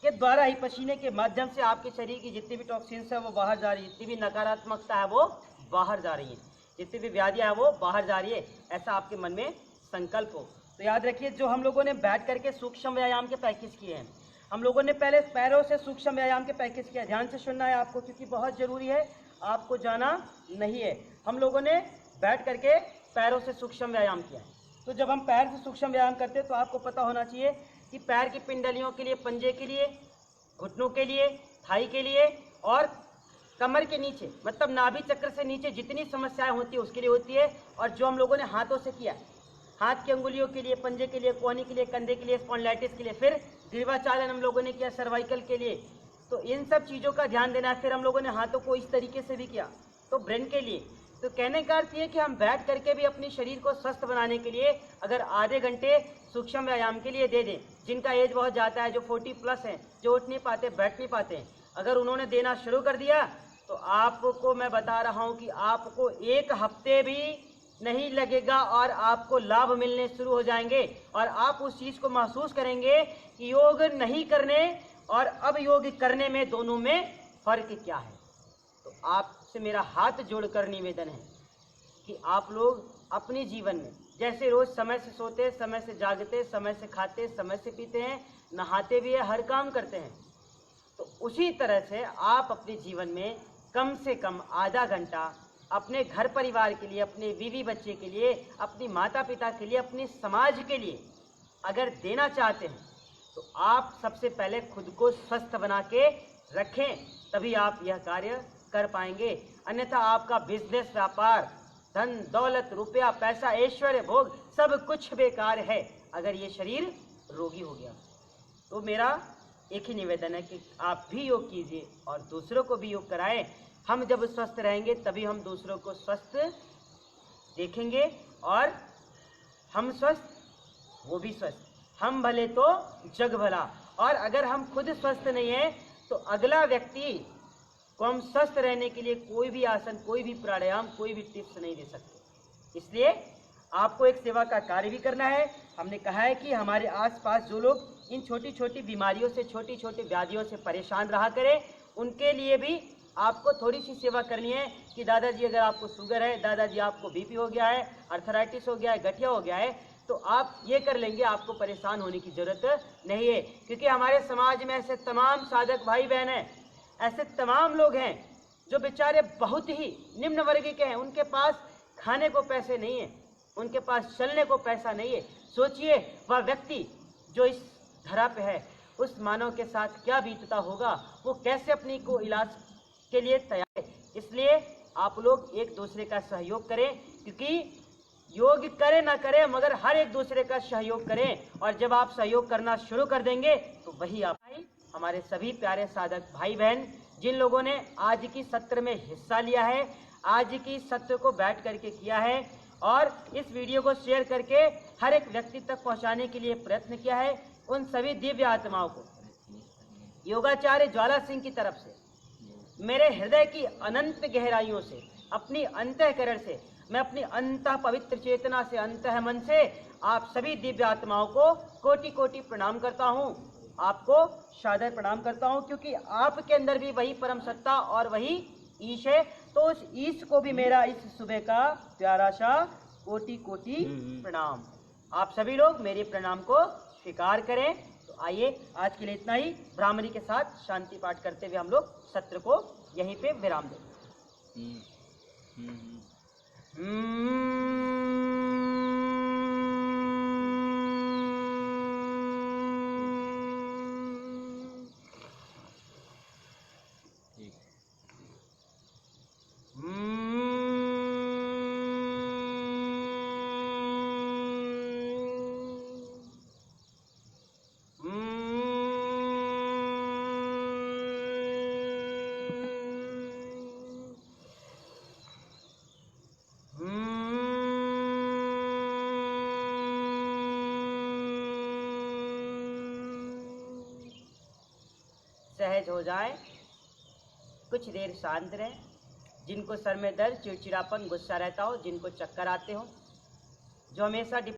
के द्वारा ही, पसीने के माध्यम से आपके शरीर की जितनी भी टॉक्सिन्स है वो बाहर जा रही है, जितनी भी नकारात्मकता है वो बाहर जा रही है, जितनी भी व्याधियां हैं वो बाहर जा रही है, ऐसा आपके मन में संकल्प हो। तो याद रखिए, जो हम लोगों ने बैठ करके सूक्ष्म व्यायाम के पैकेज किए हैं, हम लोगों ने पहले पैरों से सूक्ष्म व्यायाम के पैकेज किया। ध्यान से सुनना है आपको, क्योंकि बहुत जरूरी है, आपको जाना नहीं है। हम लोगों ने बैठ करके पैरों से सूक्ष्म व्यायाम किया है। तो जब हम पैर से सूक्ष्म व्यायाम करते हैं तो आपको पता होना चाहिए कि पैर की पिंडलियों के लिए, पंजे के लिए, घुटनों के लिए, थाई के लिए और कमर के नीचे, मतलब नाभि चक्र से नीचे जितनी समस्याएं होती है उसके लिए होती है। और जो हम लोगों ने हाथों से किया, हाथ की अंगुलियों के लिए, पंजे के लिए, कोहनी के लिए, कंधे के लिए, स्पॉन्डिलाइटिस के लिए, फिर ग्रीवाचालन हम लोगों ने किया सर्वाइकल के लिए। तो इन सब चीज़ों का ध्यान देना है। फिर हम लोगों ने हाथों को इस तरीके से भी किया, तो ब्रेन के लिए। तो कहने का अर्थ ये कि हम बैठ करके भी अपने शरीर को स्वस्थ बनाने के लिए अगर आधे घंटे सूक्ष्म व्यायाम के लिए दे दें, जिनका एज बहुत ज़्यादा है, जो 40+ हैं, जो उठ नहीं पाते, बैठ नहीं पाते हैं, अगर उन्होंने देना शुरू कर दिया तो आपको मैं बता रहा हूँ कि आपको 1 हफ्ते भी नहीं लगेगा और आपको लाभ मिलने शुरू हो जाएंगे। और आप उस चीज़ को महसूस करेंगे कि योग नहीं करने और अब योग करने में, दोनों में फ़र्क क्या है। तो आपसे मेरा हाथ जोड़कर निवेदन है कि आप लोग अपने जीवन में जैसे रोज समय से सोते, समय से जागते, समय से खाते, समय से पीते हैं, नहाते भी है, हर काम करते हैं, तो उसी तरह से आप अपने जीवन में कम से कम आधा घंटा अपने घर परिवार के लिए, अपने बीवी बच्चे के लिए, अपनी माता पिता के लिए, अपने समाज के लिए अगर देना चाहते हैं तो आप सबसे पहले खुद को स्वस्थ बना के रखें, तभी आप यह कार्य कर पाएंगे। अन्यथा आपका बिजनेस, व्यापार, धन दौलत, रुपया, पैसा, ऐश्वर्य, भोग सब कुछ बेकार है अगर ये शरीर रोगी हो गया। तो मेरा एक ही निवेदन है कि आप भी योग कीजिए और दूसरों को भी योग कराएं। हम जब स्वस्थ रहेंगे तभी हम दूसरों को स्वस्थ देखेंगे, और हम स्वस्थ वो भी स्वस्थ, हम भले तो जग भला। और अगर हम खुद स्वस्थ नहीं हैं तो अगला व्यक्ति को हम स्वस्थ रहने के लिए कोई भी आसन, कोई भी प्राणायाम, कोई भी टिप्स नहीं दे सकते। इसलिए आपको एक सेवा का कार्य भी करना है। हमने कहा है कि हमारे आसपास जो लोग इन छोटी छोटी बीमारियों से, छोटी छोटी व्याधियों से परेशान रहा करें, उनके लिए भी आपको थोड़ी सी सेवा करनी है कि दादाजी अगर आपको शुगर है, दादाजी आपको बीपी हो गया है, अर्थराइटिस हो गया है, गठिया हो गया है, तो आप ये कर लेंगे, आपको परेशान होने की ज़रूरत नहीं है। क्योंकि हमारे समाज में ऐसे तमाम साधक भाई बहन हैं, ऐसे तमाम लोग हैं जो बेचारे बहुत ही निम्न वर्ग के हैं, उनके पास खाने को पैसे नहीं है, उनके पास चलने को पैसा नहीं है। सोचिए वह व्यक्ति जो इस धरा पे है, उस मानव के साथ क्या बीतता होगा, वो कैसे अपनी को इलाज के लिए तैयार है। इसलिए आप लोग एक दूसरे का सहयोग करें, क्योंकि योग करें ना करें मगर हर एक दूसरे का सहयोग करें। और जब आप सहयोग करना शुरू कर देंगे तो वही आप हमारे सभी प्यारे साधक भाई बहन जिन लोगों ने आज की सत्र में हिस्सा लिया है, आज की सत्र को बैठ करके किया है और इस वीडियो को शेयर करके हर एक व्यक्ति तक पहुंचाने के लिए प्रयत्न किया है, उन सभी दिव्य आत्माओं को योगाचार्य ज्वाला सिंह की तरफ से मेरे हृदय की अनंत गहराइयों से, अपनी अंतःकरण से, मैं अपनी अंतः पवित्र चेतना से, अंतः मन से आप सभी दिव्य आत्माओं को कोटि कोटि प्रणाम करता हूँ, आपको सादर प्रणाम करता हूँ। क्योंकि आपके अंदर भी वही परम सत्ता और वही ईश है, तो उस ईश को भी मेरा इस सुबह का प्यारा सा कोटि कोटि प्रणाम। आप सभी लोग मेरे प्रणाम को स्वीकार करें। तो आइए आज के लिए इतना ही। ब्राह्मणी के साथ शांति पाठ करते हुए हम लोग सत्र को यहीं पे विराम दें। सहज हो जाए, कुछ देर शांत रहें। जिनको सर में दर्द, चिड़चिड़ापन, गुस्सा रहता हो, जिनको चक्कर आते हो, जो हमेशा